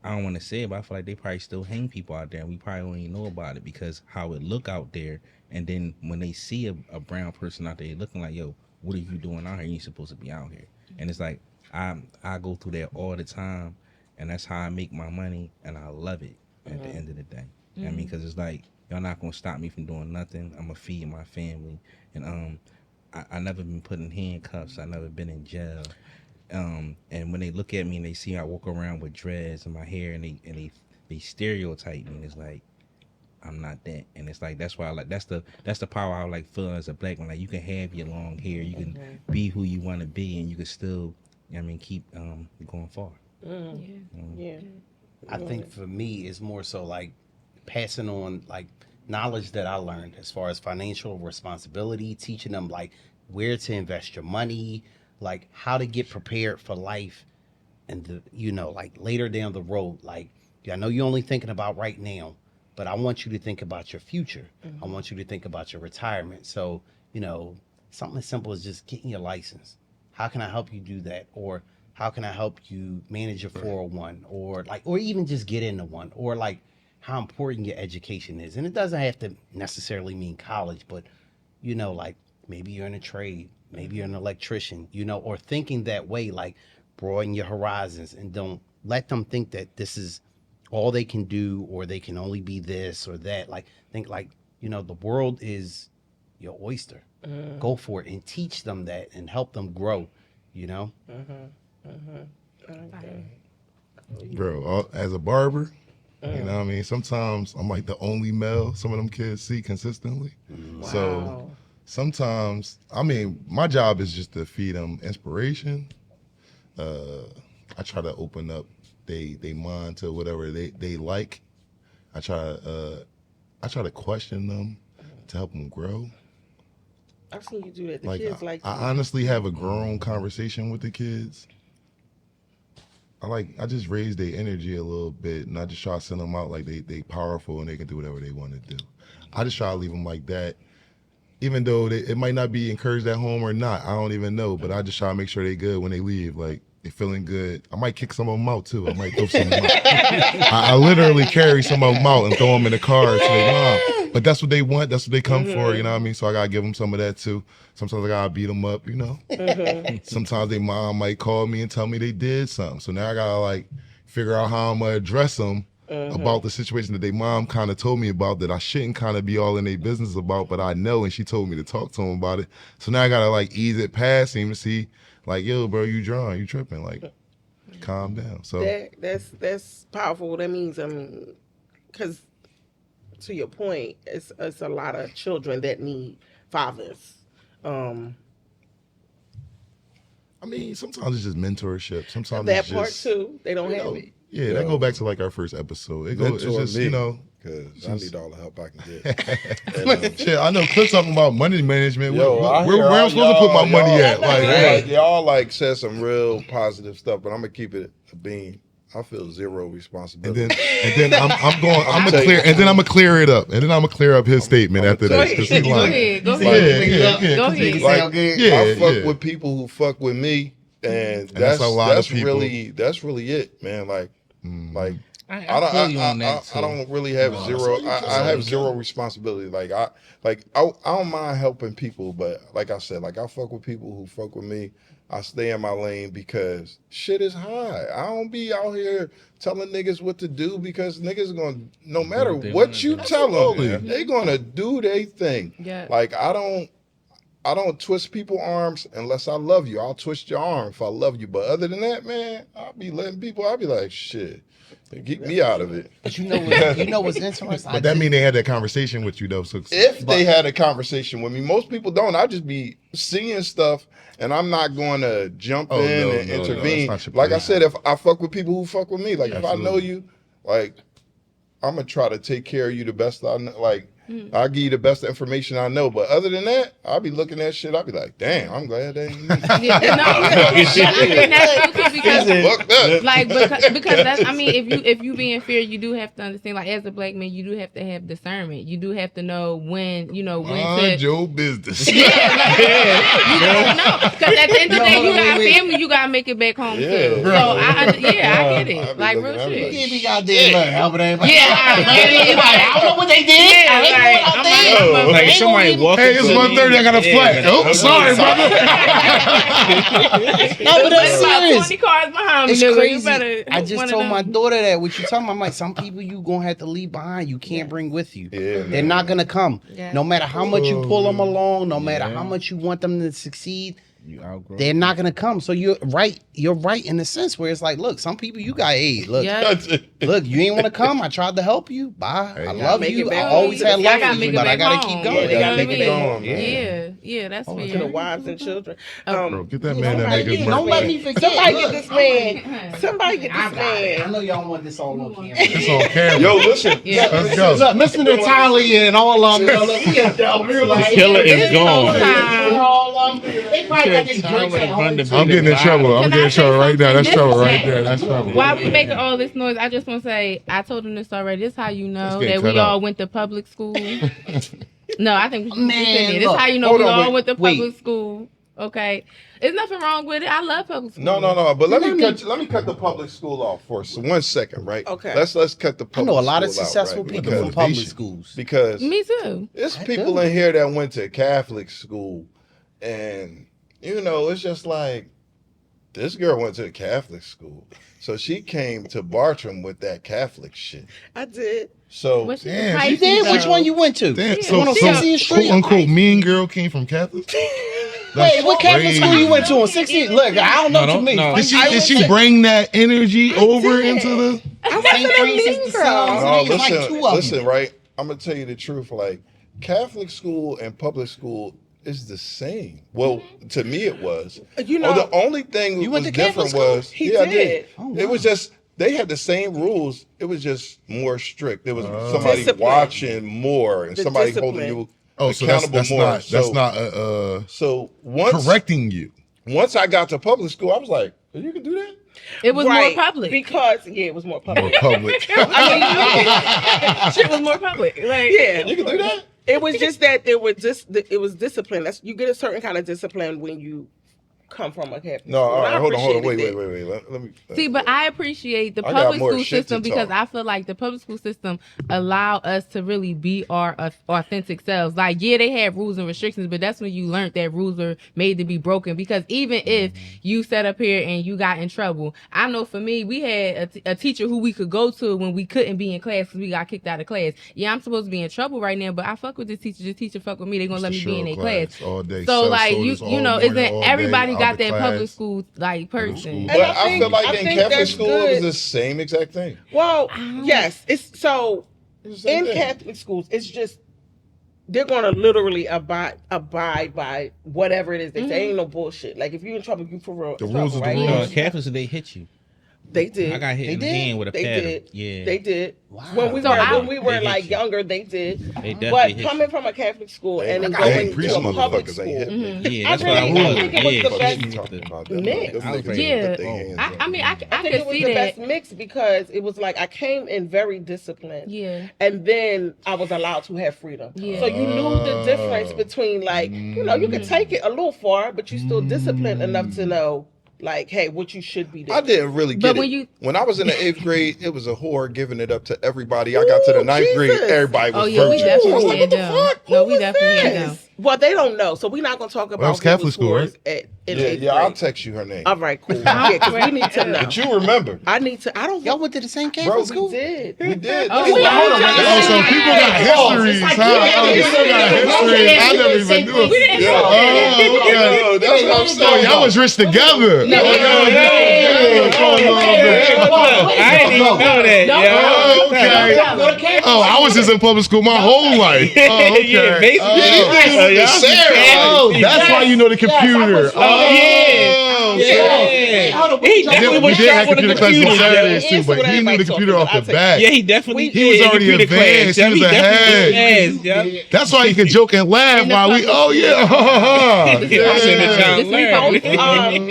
I don't want to say it, but I feel like they probably still hang people out there, and we probably don't even know about it because how it look out there. And then when they see a brown person out there looking like, yo, what are you doing out here? You ain't supposed to be out here. And it's like I go through that all the time, and that's how I make my money, and I love it at the end of the day. You know what I mean? Because it's like, y'all not gonna stop me from doing nothing. I'm gonna feed my family, and I never been put in handcuffs. I never been in jail. And when they look at me and they see I walk around with dreads and my hair, and they stereotype me, and it's like, I'm not that. And it's like, that's why I like, that's the power I like feeling as a Black man. Like, you can have your long hair, you can be who you want to be, and you can still, you know what I mean, keep going far. Yeah. I think for me, it's more so like passing on like knowledge that I learned as far as financial responsibility, teaching them like where to invest your money, like how to get prepared for life, and like later down the road. Like, I know you're only thinking about right now, but I want you to think about your future. I want you to think about your retirement. So, something as simple as just getting your license. How can I help you do that? Or how can I help you manage your 401, or even just get into one, or like how important your education is. And it doesn't have to necessarily mean college, but like maybe you're in a trade, maybe you're an electrician, or thinking that way, like broaden your horizons and don't let them think that this is all they can do, or they can only be this or that. Like, think like, the world is your oyster. Go for it and teach them that and help them grow, Bro, as a barber, you know what I mean? Sometimes I'm like the only male some of them kids see consistently. Wow. So sometimes, my job is just to feed them inspiration. I try to open up they mind to whatever they like. I try to question them to help them grow. I've seen you do that. The Like, kids like I honestly have a grown conversation with the kids. I just raise their energy a little bit, and I just try to send them out like they powerful and they can do whatever they want to do. I just try to leave them like that, even though it might not be encouraged at home or not. I don't even know, but I just try to make sure they good when they leave. Like, they feeling good. I might kick some of them out too. I might throw some of them out. I literally carry some of them out and throw them in the car to their mom. But that's what they want. That's what they come for. You know what I mean? So I gotta give them some of that too. Sometimes I gotta beat them up. Sometimes their mom might call me and tell me they did something. So now I gotta figure out how I'm gonna address them about the situation that their mom kind of told me about that I shouldn't kind of be all in their business about, but I know, and she told me to talk to them about it. So now I gotta ease it past him to see. Yo, bro, you drawing, you tripping, calm down. So that's powerful. That means, because to your point, it's a lot of children that need fathers. Sometimes it's just mentorship. Sometimes That it's part just, too, they don't have it. Yeah, that go back to our first episode. It's just me, because I need all the help I can get. And, shit, I know Cliff's talking about money management. Yo, where I'm supposed to put my money at? Y'all said some real positive stuff, but I'm gonna keep it a bean. I feel zero responsibility. And then I'm gonna clear it up. And then I'm gonna clear up his statement after this. Because he's lying. Go ahead. Go ahead. I fuck with people who fuck with me, and that's really it, man. I feel you on that too. I don't really have zero. I have zero responsibility. I don't mind helping people, but like I said, I fuck with people who fuck with me. I stay in my lane because shit is high. I don't be out here telling niggas what to do, because niggas gonna, no matter what you tell them, they gonna do their thing. Yeah. I don't twist people's arms unless I love you. I'll twist your arm if I love you. But other than that, man, I'll be like, shit, get me out of it. But you know what's interesting? But that mean they had that conversation with you though. So they had a conversation with me, most people don't. I just be seeing stuff, and I'm not going to jump in and intervene. Like I said, if I fuck with people who fuck with me, if I know you, I'm gonna try to take care of you the best I know. I'll give you the best information I know, but other than that, I'll be looking at shit. I'll be like, damn, I'm glad they ain't me. Because that's, if you being fair, you do have to understand, as a black man, you do have to have discernment. You do have to know when mind your business. You don't know, because at the end of the day, you got family, you gotta make it back home too. So I get it, real shit. You can't be out there helping everybody. I don't know what they did. If somebody walking. Hey, it's 1:30. I got a flat. Oh, sorry, brother. No, but that's serious. 20 cars behind me. It's crazy. I just told my daughter that. What you talking about? I'm like, some people you gonna have to leave behind. You can't bring with you. Yeah, they're not gonna come. Yeah. No matter how much you pull them along, no matter how much you want them to succeed, they're not gonna come. So you're right. You're right in the sense where it's look, some people you got aid. Look, look, you ain't want to come. I tried to help you. Bye. I love you. I always had love for you, but I gotta keep going. They gotta make it going. Yeah, that's fair. To the wives and children. Bro, get that man that nigga's Don't let me forget. Somebody get this man. Somebody get this man. I know y'all want this all on camera. It's on camera. Yo, listen. Let's go. Look, Mr. Natalia and all of them. The killer is gone. They probably got this drinks at home. I'm getting in trouble. I'm getting in trouble right now. That's trouble right there. That's trouble. While we making all this noise, I just want to say, I told him this already. This is how you know It's getting that we cut all out. went to public school. No, I think we should Man, this is look. how you know Hold we on, all went to wait. public school. Okay, there's nothing wrong with it. I love public school. No. But let me cut the public school off for 1 second, right? Okay. Let's cut the public. I know a lot of school out, successful right? people Because- from public schools. Because Me too. there's people in here that went to Catholic school, and it's just This girl went to a Catholic school, so she came to Bartram with that Catholic shit. I did. So But she was Damn, Pisces, You did? Which though. one you went to? Damn, Yeah, so, on so 16th Street? quote unquote mean girl came from Catholic. Wait, what Catholic crazy. school you went to on 16th? Look, I don't know No, too many. no. Did she bring that energy over did. into the? I St. wasn't a Francis mean de girl. Sales. no, It's like listen, two of listen, them. right? I'm gonna tell you the truth. Like Catholic school and public school is the same. Well, to me it was. You know, the only thing You that went was to Catholic different school? was He I did. Oh, It wow. was just they had the same rules. It was just more strict. There was somebody Discipline. watching more and The somebody discipline. holding you Oh, so that's accountable more. not So once correcting you. once I got to public school, I was like, you can do that? It was right, more public. because it was more More public. public. Shit was more public. Like, Yeah, You can do that? it was just that it was discipline. That's you get a certain kind of discipline when you come from a Catholic No, school. all And right, I hold on. appreciated Wait. that. Let me See, but I appreciate the I got public more school shit to system because talk. I feel like the public school system allow us to really be our authentic selves. Like, yeah, they had rules and restrictions, but that's when you learned that rules are made to be broken. Because even if you sat up here and you got in trouble, I know for me, we had a teacher who we could go to when we couldn't be in class because we got kicked out of class. Yeah, I'm supposed to be in trouble right now, but I fuck with this teacher. This teacher fuck with me. They gonna let me be in their class. all day. So Sell like sodas all you know, morning, isn't all day, everybody out got the that class. public school like person? school. And But I I think- feel like I in think Catholic that's school it was good. the same exact thing. Well, yes, it's so It was the same in thing. Catholic schools, it's just they're gonna literally abide by whatever it is they say. Ain't no bullshit. Like if you in trouble, you for real. The in rules trouble, are the right? rules. Catholics, they hit you. They did. I got hit They in the did? hand with a They paddle. did. Yeah. They did. Wow. When we So were I- when we were They hit like you. younger, they did. They definitely But hit coming you. from a Catholic school Hey, and then I going hate to priest a public motherfuckers ain't school. hit me. Yeah, I that's really- what I I was. think it was Yeah, the fuck best you. Talking about mix. them I was niggas ready to put put their Oh. hands I on mean, me. I I could think it was see the that. best mix because it was like I came in very disciplined. Yeah. And then I was allowed to have freedom. Yeah. So you knew the difference between like, you know, you could take it a little far, but you still disciplined enough to know like, hey, what you should be doing. I didn't really But get when it. you- When I was in the 8th grade, it was a whore giving it up to everybody. I got to the Ooh, 9th grade, Jesus. everybody was Oh yeah, we virgin. I was definitely like, had what the them. fuck? No, Who we was definitely had this? them. Well, they don't know, so we're not gonna talk about was who Catholic was school, whores right? in Yeah, 8th yeah, I'll grade. text you her name. All right, cool. Yeah, because we need to know. But you remember. I need to. I don't. Y'all went to the same Bro, Catholic we school? did. We did. Oh, This we is- all hold on, tried. Oh, so people got histories, huh? Oh, people got histories. I never even knew. We didn't Yeah. know. Oh, okay. No, that's what I'm Oh, saying. y'all was rich together. No, I didn't even know that. No, Oh, okay. Oh, I was just in public school my whole life. Oh, okay. Yeah, basically. Oh, Yeah, oh, that's why you know the computer. Oh, yeah. Oh, Yeah. He definitely We was did have sharp on the computer class on computer. Saturdays too, Answer but what he knew everybody the computer talking off the about. bat. Yeah, he definitely He was did. already Computer advanced. class. He was Yeah, ahead. definitely was fast, That's why he could joke and laugh In the while we. public Oh yeah, Yeah, I seen the yeah. child This we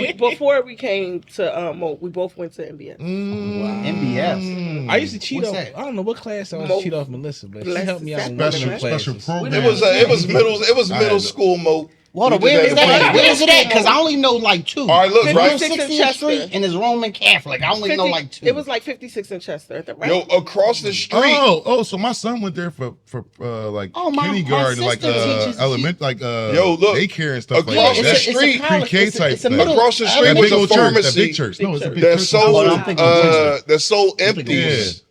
learn. both- Before we came to well, we both went to MBS. MBS. I used to cheat What's off. that? I don't know what class I was Mo- to cheat off Melissa, but she Bless helped me out. the with one of Special them special classes. program. It was middle school mode. Hold on, We just where had is to that? play. Where is it at? Because I only know like two. All right, look, right? 56 in 60th Chester. Street and it's Roman Catholic. I only know 50 like two. It was like 56 in Chester, right? Yo, across the street. Oh, so my son went there for like Oh, my kindergarten, like sister teaches- element, like Yo, look, daycare and stuff like across that. the That's street, pre-K type it's a thing. middle- Across the street That was big a old church, that pharmacy big church. No, it's a big that church. sold I'm thinking Windsor. that sold thinking empties.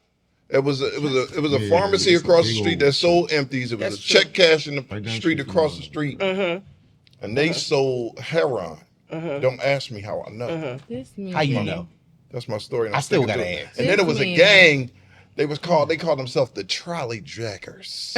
It was a Yeah, pharmacy it's a across the big street old- that sold empties. It was That's a check cash in the Right down street the street across from the street, Mm-hmm. and they sold heroin. Don't ask me how I know. This man. How you know? That's my story. And I I'm still sticking to gotta it. ask. And then it was a This gang. They called themselves the Trolley Jackers.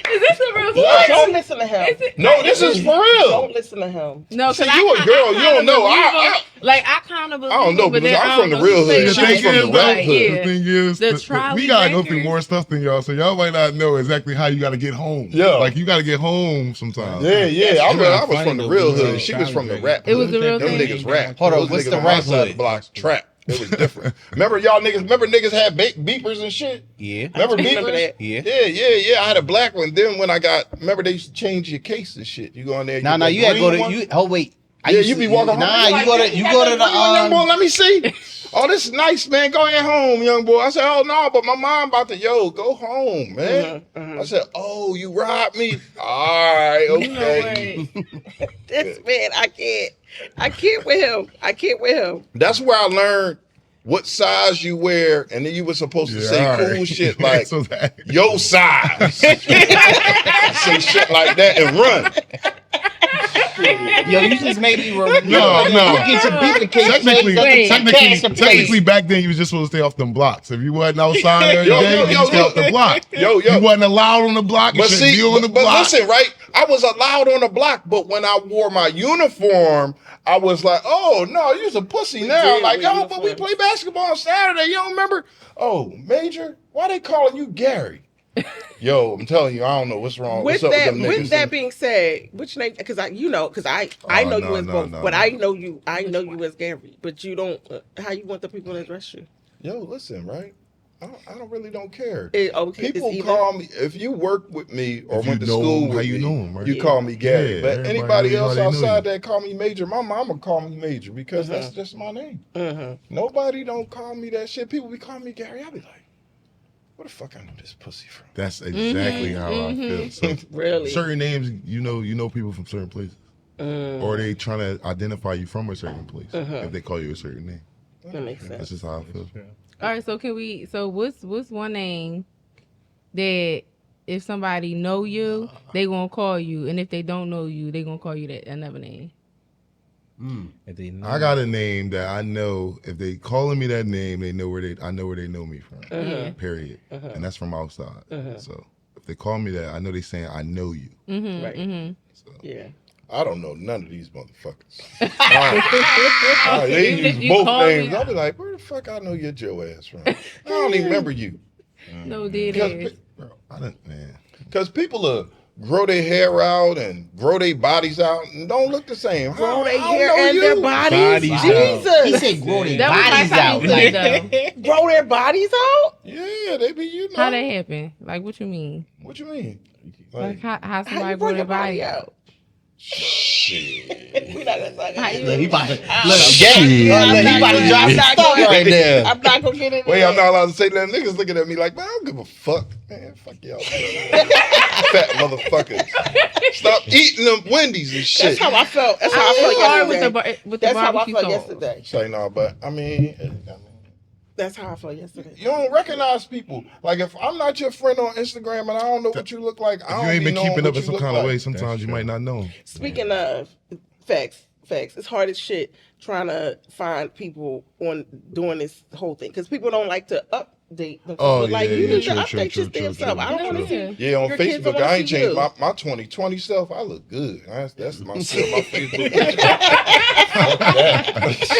Is this a real Don't story? listen to him. Is it- No, this is for real. Don't listen to him. No, See, 'cause you a girl, you don't know. I I kind of believe. I don't know, it, but because then I'm I from don't the know real who hood. said She it. was from the Right, rap hood. yeah. The thing is, The we trolley gotta go through jackers. more stuff than y'all, so y'all might not know exactly how you gotta get home. Yeah. like you gotta get home sometimes. Yeah, I was funny from the though, real because hood. She was from the rap. It was the real Them thing. niggas rap. Hold on, Those what's niggas the on my rap side of the hood? block trap. It was different. Remember niggas had beepers and shit? Yeah. Remember remember beepers? that. Yeah. Yeah. I had a black one. Then when I remember they used to change your case and shit. You go in there. No, get no, that you had to go green to one. you. Oh wait. I Yeah, used you to- be walking home. Nah, Like, you go to "Hey, you got go to that the green one, young boy, let me see. Oh, this is nice, man. Go ahead home, young boy. I said, oh no, but my mom about to go home, man. I said, oh, you robbed me. All right, okay. This man, I can't. I can't with him. That's where I learned what size you wear, and then you were supposed to say all right. cool shit Yeah, like so that- your size. Say shit like that and run. Yo, you just made me remember. No. You get your beat the case. Technically, back then you was just supposed to stay off them blocks. If you wasn't outside every Yo, day, yo, you yo, stay yo. off the block. Yo. You wasn't allowed on the block. You But shouldn't see, be on the but block. listen, right? I was allowed on the block, but when I wore my uniform, I was like, oh, no, you's a pussy now. did Like, wear oh, but we uniforms. play basketball on Saturday. You don't remember? Oh, Major, why they calling you Gary? Yo, I'm telling you, I don't know what's wrong. With What's up that, with them with niggas? that being said, which name? Because I know Oh, you as both, no. but I know you as Gary, but you don't. How you want the people to address you? Yo, listen, right? I really don't care. Okay, People it's either- call me, if you work with me or If went you to know school him, with how you me, know him, right? you call me Gary. Yeah, But everybody anybody knows else how they know outside you. that call me Major, my mama call me Major because that's just my name. Nobody don't call me that shit. People be calling me Gary. I be like, where the fuck I know this pussy from? That's exactly how I feel. So Really? certain names, you know people from certain places, or they trying to identify you from a certain place if they call you a certain name. That makes That's sense. just how I feel. All right, so what's one name that if somebody know you, they gonna call you, and if they don't know you, they gonna call you that another name? If they know I got a name that I know if they calling me that name, I know where they know me from. Period. And that's from outside. So if they call me that, I know they saying I know you. Right. So, Yeah. I don't know none of these motherfuckers. They Even if use you both call me names. I'll be like, where the fuck I know your Joe ass from? I don't even remember you. No, dead Because ass. bro, I don't, man. people grow their hair out and grow their bodies out and don't look the same. Grow their I don't hair know and you. their bodies. Bodies out. Jesus. He said grow their That was bodies like how out. you put it, Like, though. Grow their bodies out? Yeah, they be, you know. How that happen? Like, what you mean? What you mean? Like, how How somebody you grow bring their your body body out? out? We not gonna talk How about you- it. he about to Shit. he about to drop I'm some not stuff gonna- right there. I'm not gonna get into Wait, that. I'm not allowed to say that. Niggas looking at me like, man, I don't give a fuck. Man, fuck y'all. Fat motherfuckers. Stop eating them Wendy's and shit. That's how I felt. That's how I It's felt hard with yesterday. the with the That's how I barbecue felt sauce. yesterday. Say no, but I mean, That's how I felt yesterday. you don't recognize people. Like if I'm not your friend on Instagram and I don't know what you look like, I If don't you ain't be been knowing keeping what up in you some look kind of like. way, sometimes That's you true. might not know 'em. Speaking of facts, it's hard as shit trying to find people on doing this whole thing because people don't like to update themselves. Oh, But, like yeah, you yeah, need true, to true, update true, your true, damn self. true, I don't want to true. see. Yeah, on Your kids don't Facebook, wanna I ain't see changed you. my 2020 self. I look good. That's my still my Facebook.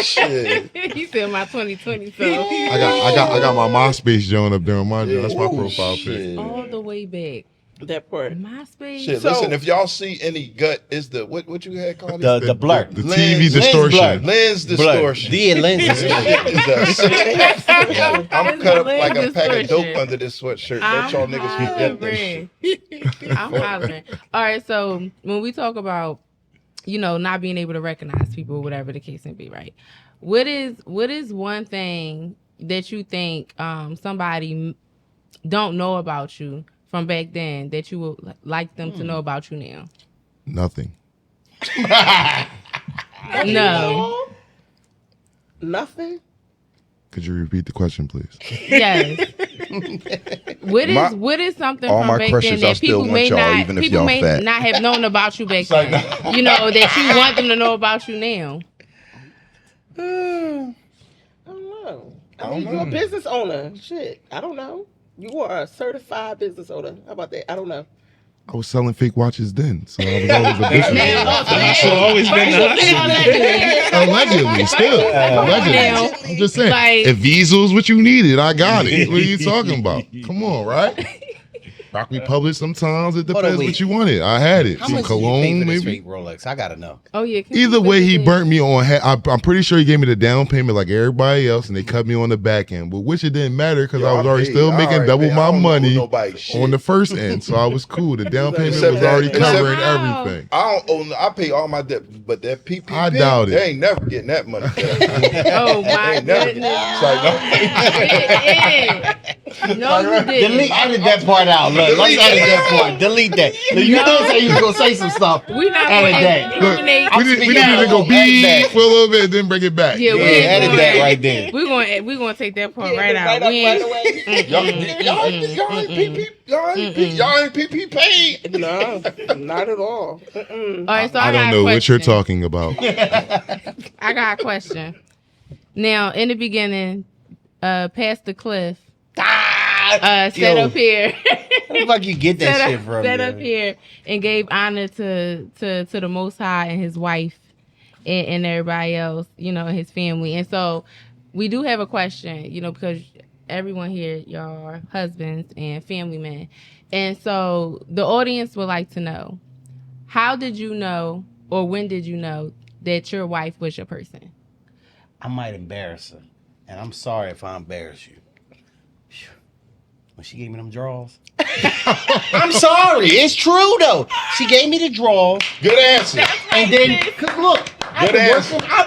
Shit. He said my 2020 self. I got my MySpace joint up there on my joint. That's my Ooh, profile shit. pic. All the way back. That part. MySpace. Shit, So- listen, if y'all see any gut, is the what you had called The it? blur. The Lens- TV lens distortion. blur. Lens distortion. The lens distortion. Is a- I'm It's cut up lens like a pack of distortion. dope under this sweatshirt. I'm Don't y'all niggas forget that shit. hollering. I'm hollering. All right, so when we talk about, not being able to recognize people, whatever the case may be, right? What is one thing that you think somebody don't know about you from back then that you would like them to know about you now? Nothing. No. Nothing. Could you repeat the question, please? Yes. My- what is something all from my back then crushes, I that still people want may y'all, not even if people y'all may fat. not have known about you back then? That you want them to know about you now. I don't know. I mean, don't you're a know. business owner. Shit. I don't know. You are a certified business owner. How about that? I don't know. I was selling fake watches then, so I was always a business Now, owner. So always been Allegedly, still. Allegedly. I'm just saying. Like- if Visual's what you needed, I got it. What are you talking about? Come on, right? Rock Republic, sometimes it Hold on, depends wait. what you wanted. I had it. How Some much did you pay cologne, for this maybe. fake Rolex? I gotta know. Oh yeah. can you Either put way, this he in? burnt me on. I'm pretty sure he gave me the down payment like everybody else, and they cut me on the back end. But which it didn't matter because Yo, I was I'm already paid. still I making already double paid. I my don't owe money nobody shit. on the first end, so I was cool. The down payment Except was that- already except- covering Wow. everything. I don't owe. I pay all my debt, but that PPP, I doubt it. They ain't never getting that money back. Oh my Ain't never- goodness. It's like, no. No, you didn't. Edit that part out. Look, let's edit that part. Delete that. You did say you was gonna say some stuff. We not Edit going that. to Look, incriminate. we need to go Edit beep that. for a little bit, then bring it back. Yeah, Yeah, we ain't edit going- that right there. We're gonna take that part Yeah, right out. up, We ain't, right away. Y'all ain't PP paid. No, not at all. Mm-mm. all right, so I got don't a know what you're question. talking about. I got a question. Now, in the beginning, Pastor Cliff set Yo, up here. Where the fuck you get that set shit up, from? set yo? up here and gave honor to the Most High and his wife and everybody else, and his family. And so we do have a question, because everyone here, y'all are husbands and family men. And so the audience would like to know, how did you know or when did you know that your wife was your person? I might embarrass her, and I'm sorry if I embarrass you. When she gave me them draws, I'm sorry. It's true though. She gave me the draws, Good answer. and then cause look, I've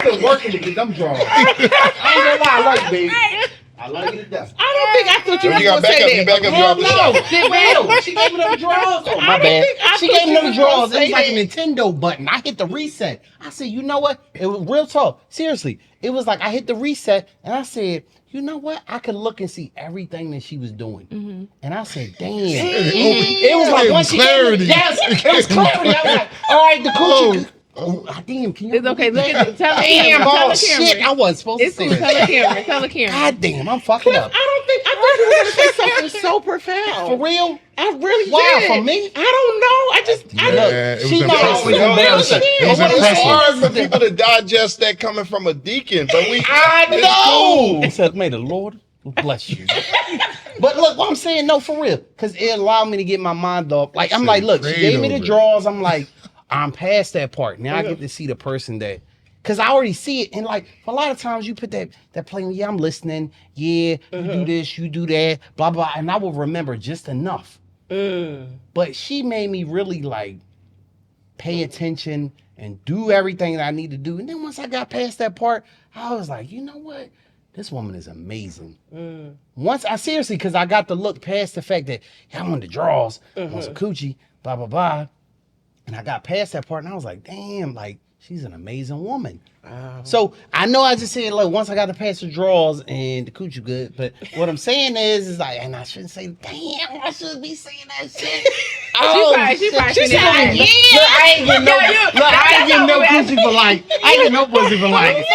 been working to get them draws. I ain't gonna lie, I love you, baby. I love you to death. I don't think I thought you So were you got going to back up. say You that. back up. You out the Hell shop. no. Real. She gave me them drawers. Oh, my bad. She gave me them drawers. It was like a Nintendo button. I hit the reset. I said, you know what? It was real talk. Seriously. It was like I hit the reset and I said, you know what? I could look and see everything that she was doing. Mm-hmm. And I said, damn. It was like once she gave clarity. me, yes, it was clarity. I was like, all right, the coochie. Oh, damn, can you? It's okay. Look at tell the Damn, camera. Tell oh the shit. camera. I wasn't supposed It's to cool. say Tell that. the camera. Tell the camera. God damn, I'm fucking up. I thought you were going to say something so profound. For real? I really Wow, did. for me? I don't know. I just, Yeah, I Look, it was she not impressive. always embarrassing. It was But what It's I'm hard saying for people to digest that coming from a deacon, but we. I it's know. cool. It says, may the Lord bless you. But look, what I'm saying, no, for real, because it allowed me to get my mind off. Like, I'm Shit, like, look, she prayed gave me the over it. draws. I'm like, I'm past that part. Now I get to see the person that, because I already see it. And like, a lot of times you put that play, yeah, I'm listening. Yeah, you do this, you do that, blah, blah. And I will remember just enough. But she made me really like pay attention and do everything that I need to do. And then once I got past that part, I was like, you know what? This woman is amazing. Once I seriously, because I got to look past the fact that yeah, I'm on the draws, I'm on some coochie, blah, blah, blah. And I got past that part and I was like, damn, like, she's an amazing woman. So I know I just said, like, once I got to pass the draws and the coochie good, but what I'm saying is like, and I shouldn't say, damn, I shouldn't be saying that shit. She probably She said, finna- yeah. Look, I ain't getting no, look, I ain't getting no pussy for like, I ain't getting no pussy for like,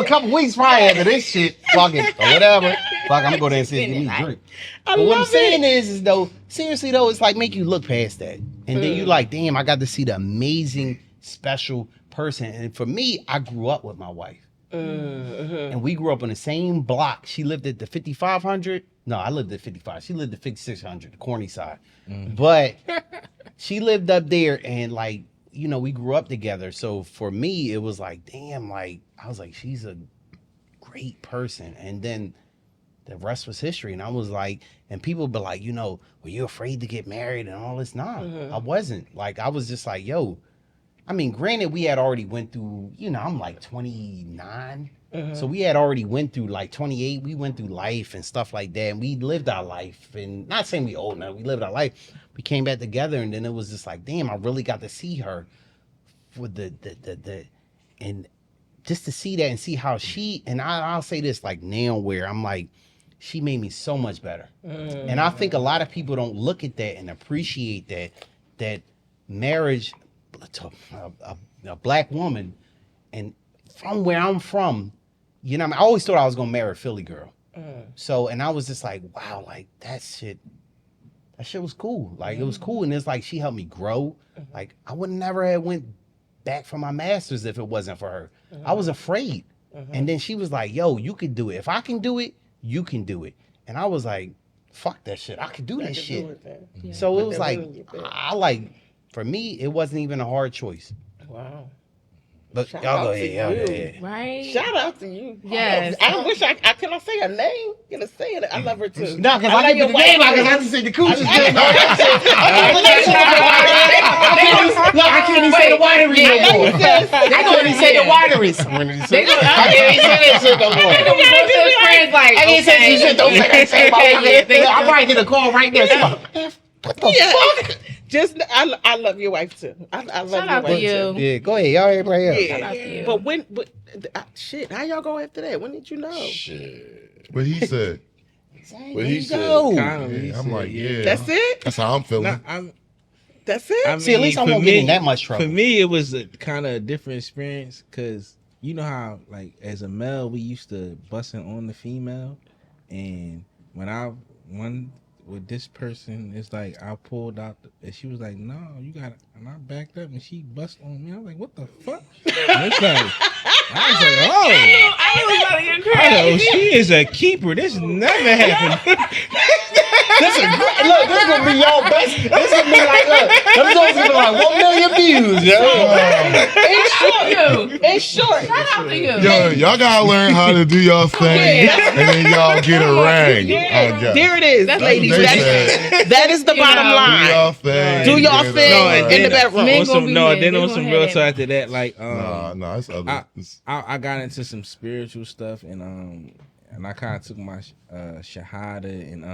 a couple weeks prior after this shit, fuck it, or whatever. Fuck, I'm gonna go there and see if give me a drink. But what I'm saying is though, seriously though, it's like make you look past that. And then you like, damn, I got to see the amazing, special person. And for me, I grew up with my wife. And we grew up on the same block. She lived at the 5500. No, I lived at 55. She lived at 5600, the corny side. But she lived up there and like, you know, we grew up together. So for me, it was like, damn, like, I was like, she's a great person. And then the rest was history. And I was like, and people be like, you know, were you afraid to get married and all this? Nah, I wasn't. Like, I was just like, yo, I mean, granted, we had already went through, you know, I'm like 29. So we had already went through like 28. We went through life and stuff like that. And we lived our life. And not saying we old now, we lived our life. We came back together and then it was just like, damn, I really got to see her for the and just to see that and see how she, and I'll say this like now where I'm like, she made me so much better. And I think a lot of people don't look at that and appreciate that marriage to a black woman, and from where I'm from, you know, I always thought I was gonna marry a Philly girl. So, and I was just like, wow, like that shit was cool. Like it was cool, and it's like she helped me grow. Like I would never have went back for my master's if it wasn't for her. I was afraid, and then she was like, yo, you can do it. If I can do it, you can do it. And I was like, fuck that shit. I can do this shit. So it was like, I like, for me, it wasn't even a hard choice. Wow. Look, Shout y'all out go to ahead. Y'all go you. ahead. Right? Shout out to you. Yes. I wish I can I say her name? Can I say it? I love her too. No, because I love can your put the name out because I wife just too. said the coochie. I can't even say the winery no more. I can't even say the wineries. They gonna- I can't even say that shit no more. They gonna go to his friends like, I can't say okay. shit. Don't say that shit. Yeah, I might get a call right there. Man, what the fuck? Just I love your wife too. I love Shout your out to wife you. too. Yeah, go ahead. Y'all everybody else. Shout out to you. But shit, how y'all go after that? When did you know? Shit. What he said. What he said. Kind of, Yeah, I'm like, yeah. That's it? That's how I'm feeling. That's it? I See, at least I for won't get in that much trouble. For me, it was a kind of different experience because you know how, like, as a male, we used to busting on the female, and when I with this person, it's like I pulled out, and she was like, "No, you got," and I backed up, and she busted on me. I was like, "What the fuck?" And it's like, I was like, "Oh." I was about to get I know crazy. she is a keeper. This never happened. This is great. Look, this gonna be your best. This gonna be like, look, them joints gonna be like 1 million views, yo. In short. Shout out to you. Yo, y'all gotta learn how to do y'all thing, and then y'all get a rag. I guess. There it is, That's ladies. what they That is the You bottom know. Do line. y'all thing. Do y'all Get a thing rag. in the bedroom. Men On gonna some, be no, men. then They on gonna some have real that. talk after that, like, Nah, it's other. I got into some spiritual stuff, and I kind of took my shahada, and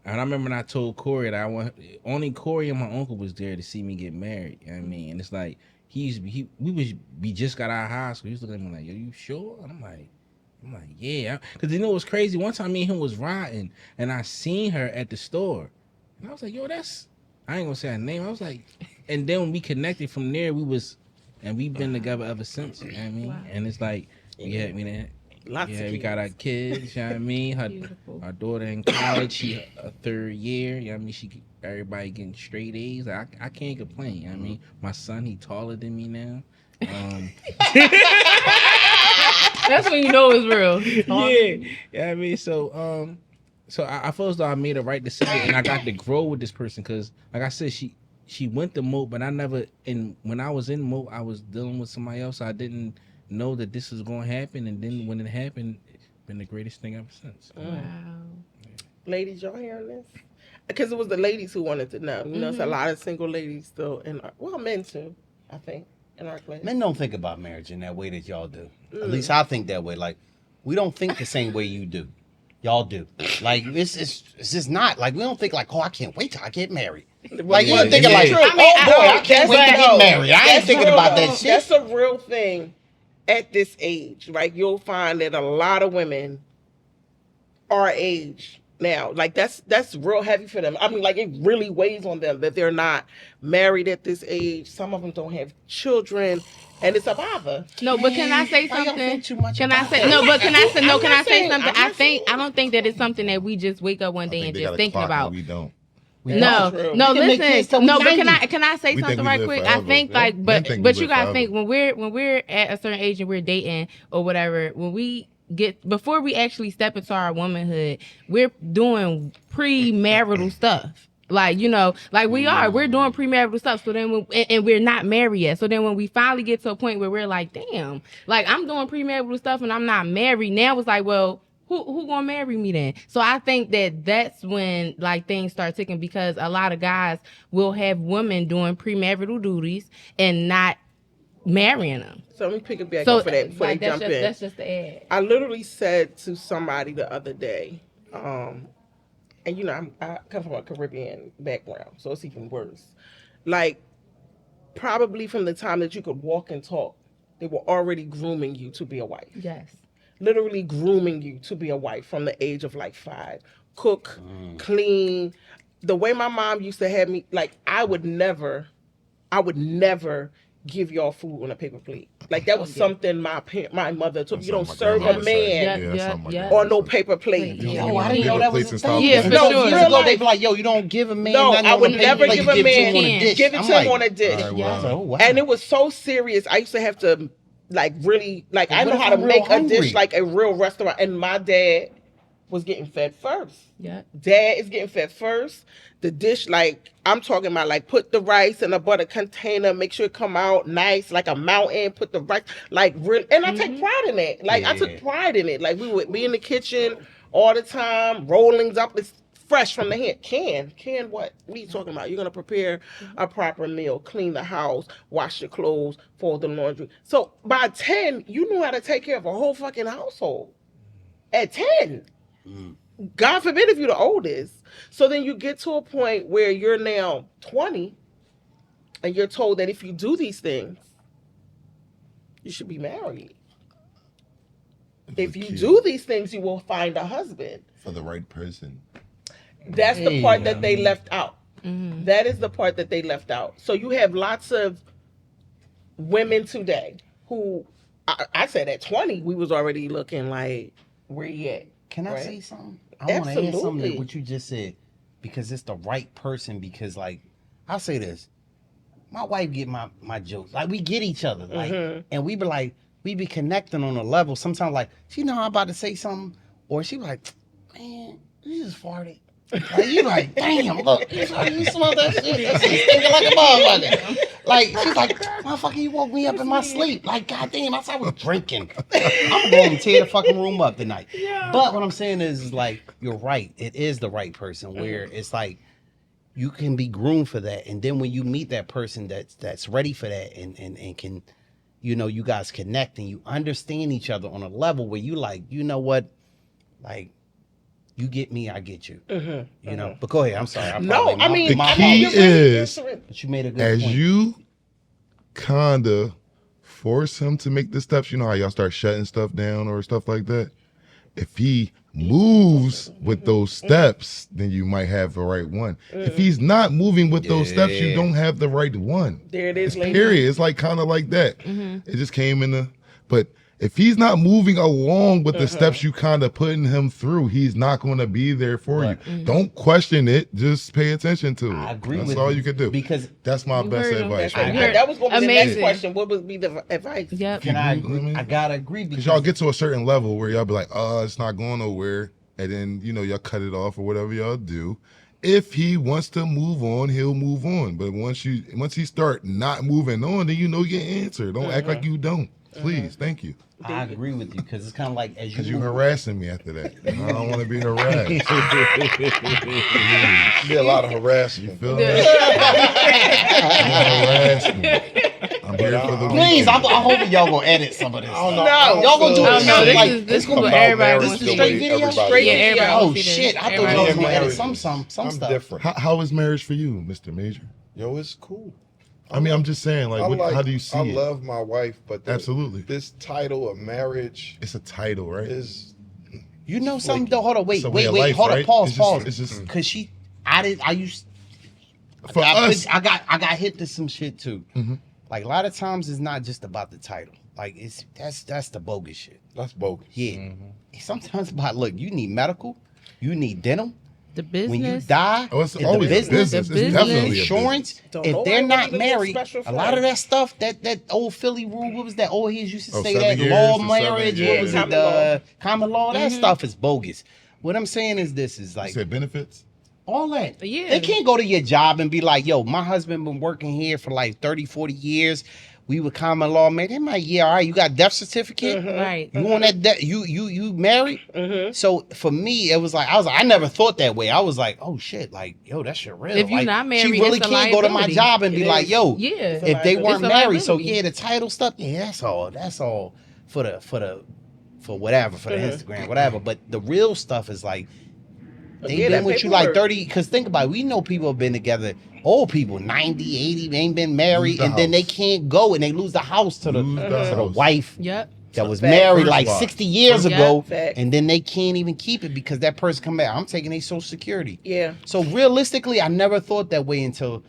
I remember when I told Corey that only Corey and my uncle was there to see me get married. You know what I mean? And it's like we just got out of high school. He was looking at me like, "Yo, you sure?" And I'm like, yeah, because you know what's crazy? One time me and him was riding, and I seen her at the store, and I was like, "Yo, I ain't gonna say her name." I was like, and then when we connected from there, we've been together ever since. You know what I mean? Wow. And it's like, we got our kids. You know what I mean? Beautiful. Our daughter in college, she a third year. You know what I mean? Everybody getting straight A's. I can't complain. You know what I mean? My son, he taller than me now. That's when you know it's real. Yeah. Yeah, I mean, so I feel as though I made a right decision, and I got to grow with this person because, like I said, she went to Moat, but I never. And when I was in Moat, I was dealing with somebody else. So I didn't know that this was going to happen, and then when it happened, it's been the greatest thing ever since. Wow. Ladies, y'all hearing this? Because it was the ladies who wanted to know. You know, it's a lot of single ladies still men too, I think, in our class. Men don't think about marriage in that way that y'all do. At least I think that way. Like, we don't think the same way you do. Y'all do. Like, it's just not. Like, we don't think like, oh, I can't wait till I get married. Like, you're thinking like, true. oh, boy, I can't wait to get married. I ain't That's thinking real, about though. that shit. That's a real thing at this age. Like, you'll find that a lot of women our age now, like that's real heavy for them. I mean, like, it really weighs on them that they're not married at this age. Some of them don't have children, and it's a bother. No, but can I say Why y'all something? think too much Can I about say that? no? But can I say no? I'm Can not I say saying- something? I'm not I don't think that it's something that we just wake up one day and they just got a thinking clock and about. We don't. No, True. no, We can make kids till listen. No, we but can 90. I say We think something we right live quick? forever. I think Yeah. like, Men think we but you live gotta forever. think when we're at a certain age and we're dating or whatever, when we get before we actually step into our womanhood, we're doing premarital stuff. Like, you know, like we're doing premarital stuff. So then and we're not married yet. So then when we finally get to a point where we're like, damn, like I'm doing premarital stuff and I'm not married. Now it's like, well, who gonna marry me then? So I think that's when like things start ticking because a lot of guys will have women doing premarital duties and not marrying them. So let me pick a back So off of that before like they jump in. that's just the ad. I literally said to somebody the other day, and you know, I come from a Caribbean background, so it's even worse. Like, probably from the time that you could walk and talk, they were already grooming you to be a wife. Yes. Literally grooming you to be a wife from the age of like 5. Cook, clean. The way my mom used to have me, like, I would never give y'all food on a paper plate. Like, that was something my mother took. That's You don't something serve my a grandma said. man Yeah, that's something my Yeah. grandma on no said. paper plate. You Yeah. don't Oh, I give didn't know a that was plates a and thing. stuff. Yeah, for No, sure. years ago they be like, yo, you don't give a man No, nothing I on would the never plate, give you a give it to man- him on a dish. Give it I'm to him like, on a dish. All right, Yeah. wow. so, wow. And it was so serious. I used to have to, like, really, like, I What know if how to I'm real make a hungry? dish like a real restaurant. And my dad was getting fed first. Yeah. Dad is getting fed first. The dish, like I'm talking about, like put the rice in a butter container, make sure it come out nice, like a mountain. Put the rice, like real, and I take pride in it. Like I took pride in it. Like we would be in the kitchen all the time, rollings up. It's fresh from the hand. Can what? What are you talking about? You're gonna prepare a proper meal, clean the house, wash your clothes, fold the laundry. So by 10, you knew how to take care of a whole fucking household. At 10. God forbid if you're the oldest. So then you get to a point where you're now 20 and you're told that if you do these things, you should be married. If you do these things, you will find a husband. For the right person. That's the part that they left out. That is the part that they left out. So you have lots of women today who, I said at 20, we was already looking like, where you at? Can I Right? say something? I want to add something Absolutely. to what you just said because it's the right person. Because like I'll say this, my wife get my jokes. Like we get each other, like, and we be like we be connecting on a level. Sometimes like she know I'm about to say something, or she be like, man, you just farted. Like you like, damn, look, you smell that shit. That shit stinking like a motherfucker. Like she's like, motherfucker, you woke me up in my sleep. Like, goddamn, I was drinking. I'm going to tear the fucking room up tonight. But what I'm saying is like, you're right. It is the right person where it's like you can be groomed for that, and then when you meet that person that's ready for that and can, you know, you guys connect and you understand each other on a level where you like, you know what, like. You get me, I get you. You know, but go ahead. I'm sorry. No, I mean, The key is, but you made a good as point. you kinda force him to make the steps, you know how y'all start shutting stuff down or stuff like that. If he moves with those steps, then you might have the right one. If he's not moving with those steps, you don't have the right one. There it is, It's lady. period. It's like kind of like that. It just came in the, but if he's not moving along with the steps you kind of putting him through, he's not going to be there for you. Don't question it. Just pay attention to it. I agree That's with all you you can do. because that's my best heard him. advice. That was going to be the next Amazing. question. What would be the advice? Yep. can I You know what I agree? mean? I gotta agree because Because y'all get to a certain level where y'all be like, oh, it's not going nowhere. And then, you know, y'all cut it off or whatever y'all do. If he wants to move on, he'll move on. But once he start not moving on, then you know your answer. Don't act like you don't. Please, thank you. I agree with you because it's kind of like as you Because you move- harassing me after that. And I don't want to be harassed. Be a lot of You harassment. feel me? Don't harass me. I'm here for the Please, I'm weekend. hoping y'all gonna edit some of this. I don't stuff. know. I don't Y'all gonna do feel it Oh no, like- this is what about everybody marriage wants the to way straight do. video? everybody Straight does. Yeah, everybody Oh wants to see shit! this. I thought Everybody y'all was wants gonna to edit see some I'm stuff. different. How is marriage for you, Mr. Major? Yo, it's cool. I mean, I'm just saying, like, how do you see I it? love my wife, but Absolutely. this title of marriage It's a title, right? is You know something though? Hold on, It's a way of life, hold on, right? pause, It's just- pause. it's just- Because For us, I got hit to some shit too. Mhm. Like a lot of times, it's not just about the title. Like that's the bogus shit. that's bogus. Yeah. Sometimes about look, you need medical, you need dental. The When you business. die, oh, it's the always business, a business. the It's business, definitely insurance. Don't If nobody they're wanna not be the married, special a lot of friend. that stuff, that old Philly rule, what was that? Old heads used to Oh, say 7 that years law to marriage. 7, What yeah. was it? Common law. Common law. That stuff is bogus. What I'm saying is this is You like said benefits? all that. Yeah. They can't go to your job and be like, yo, my husband been working here for like 30, 40 years. We were common law married. They might, yeah, all right, you got death certificate? Right. You on that you married? Mm-hmm. So for me, it was like I never thought that way. I was like, oh shit, like, yo, that shit real. If you're Like, not married, she really it's a can't go to my liability. job and be It like, is. yo, Yeah. It's a if they weren't It's a married, so liability. yeah, the title stuff, yeah, that's all for whatever, for the Instagram, whatever. But the real stuff is like they Yeah, been that with you like paperwork. 30, because think about it, we know people have been together, old people, 90, 80, ain't been married, Lose the and then they house. can't go and they lose the house to the, Lose the to the house. wife Yep. that was Fact. married First like wife. 60 years Yeah. ago, Fact. and then they can't even keep it because that person come back. I'm taking their social security. Yeah. So realistically, I never thought that way until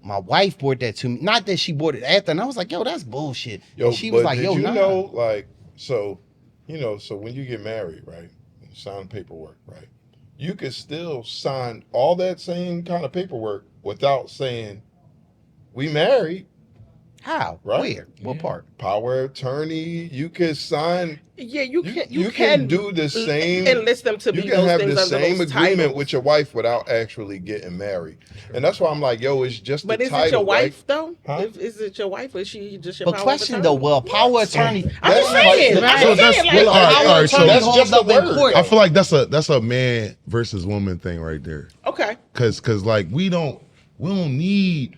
my wife brought that to me. Not that she brought it after, and I was like, yo, that's bullshit. Yo, And she was but like, did yo, you nah. know, like, so when you get married, right, you sign paperwork, right, you can still sign all that same kind of paperwork without saying we married. How? Right. Where? What part? Power of attorney. You can sign. Yeah, you can. You can do the same. Enlist them to You be can those have things the under same those agreement titles. with your wife without actually getting married, and that's why I'm like, yo, it's just But the is title, it your wife right? though? Huh? Is it your wife or is she just your But power question of though, attorney? well, power attorney. I'm just saying. Right. I'm So just that's saying. well, Like, all Power right. So attorney that's holds just a up in word, court. though. I feel like that's a man versus woman thing right there. okay. Cause like we don't need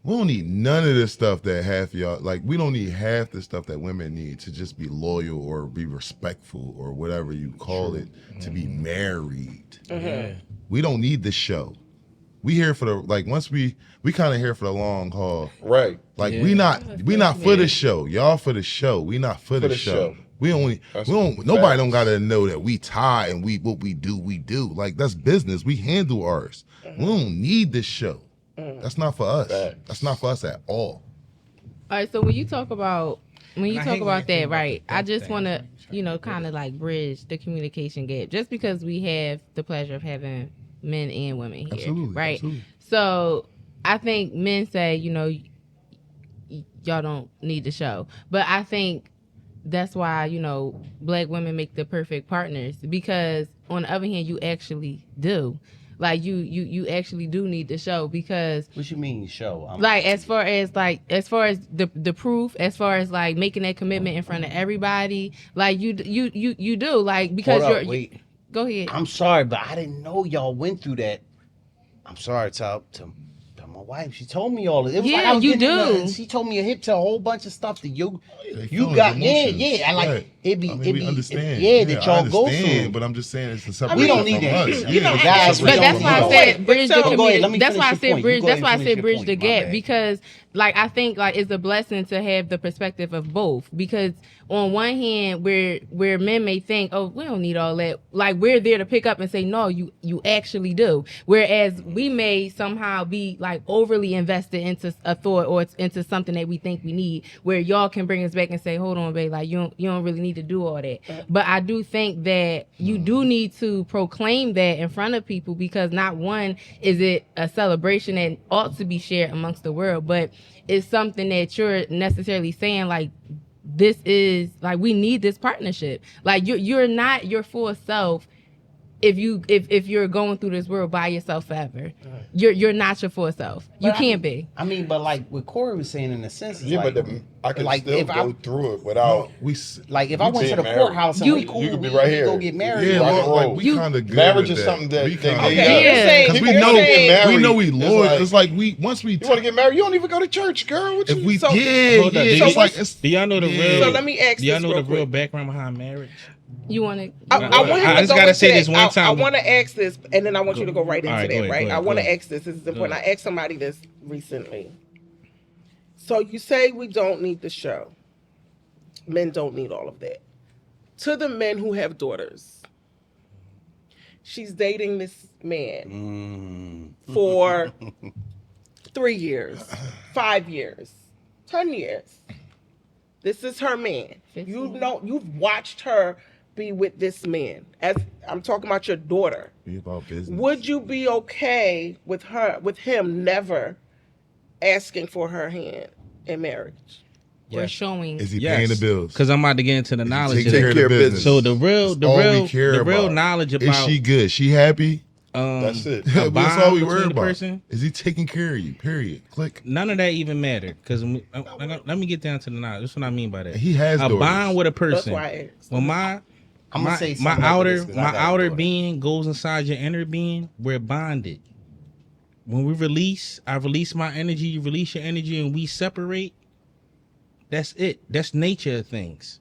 none of this stuff that half y'all like. We don't need half the stuff that women need to just be loyal or be respectful or whatever you call it to be married. We don't need the show. We here for the like once we kind of here for the long haul. Right. Like Yeah. we not for the show. Y'all for the show. We not for the show. We only That's we don't nobody don't facts. gotta know that we tie and what we do. Like that's business. We handle ours. We don't need this show. That's not for us. Facts. That's not for us at all. All right, so when you talk about I hate when you think that, about right? the I death just thing. want to, I'm trying to kind of like bridge the communication gap, just because we have the pleasure of having men and women here, Absolutely. right? Absolutely. So I think men say, y'all don't need the show, but I think that's why black women make the perfect partners, because on the other hand, you actually do. Like you actually do need the show, because What you mean show? like as far as the proof, as far as like making that commitment in front of everybody, like you do, like, because Hold up, you're wait. go ahead. I'm sorry, but I didn't know y'all went through that. I'm sorry to my wife. She told me all of it. It was like Yeah, I was you getting do. she told me a hit to a whole bunch of stuff that you feelings, got. emotions. Yeah. I like Right. it be I mean, it we be understand. that y'all I go understand, through. but I'm just saying it's a separate We don't from need that. us. You know, it's guys, separate But that's from why I us. said bridge the So- Go ahead, let me community. That's finish why I your said point. bridge. You go That's ahead why I and said finish bridge your the point. My gap, bad. because like I think like it's a blessing to have the perspective of both, because on one hand where men may think, oh, we don't need all that, like we're there to pick up and say, no, you actually do, whereas we may somehow be like overly invested into a thought or into something that we think we need, where y'all can bring us back and say, hold on, babe, like you don't really need to do all that. But I do think that you do need to proclaim that in front of people, because not one is it a celebration that ought to be shared amongst the world, but it's something that you're necessarily saying like, this is like, we need this partnership. Like you're not your full self if you're going through this world by yourself forever. You're not your full self. You can't be. I mean, but like what Corey was saying, in a sense, it's Yeah, like, but I can like, still if I- go through it without. like if I You went to the being married. courthouse and You- we cool, you could be we right here. go get married. Yeah, rock well, and like roll. we You- kind of good. Marriage with is that. something that we they kinda need. good. Okay, Yeah. you're saying, Because we you're know saying- we know we It's loyal. like- It's like we once we You want to get married? You don't even go to church, girl. What if you? we So- yeah Hold up, yeah do it's you- like it's Do y'all know the Yeah. real? So let me ask Do y'all this know real the real quick. background behind marriage? You want to I want him I to just go gotta into say that. this one time. I want to ask this, and then I want you to go right into All right, that, go ahead, right? go ahead, I want go to ahead. ask this. This is important. ahead. I asked somebody this recently. So you say we don't need the show. Men don't need all of that. To the men who have daughters, she's dating this man for 3 years, 5 years, 10 years. This is her man. You've watched her be with this man. As I'm talking about your daughter. be about business. Would you be okay with him never asking for her hand in marriage? or showing. Is he paying the bills? Because I'm about to get into the knowledge. Taking of care it. of the business. So the real about. knowledge Is about she good? She happy? That's it. a That's bond all we between worry the about. person. Is he taking care of you? Period. Click. None of that even mattered. Because let me get down to the knowledge. That's what I mean by that. He has a daughters. bond with a That's person. why I asked. Well, my I'm gonna say my something after outer this, 'cause I got a daughter. being goes inside your inner being. We're bonded. When we release, I release my energy. You release your energy, and we separate. That's it. That's nature of things.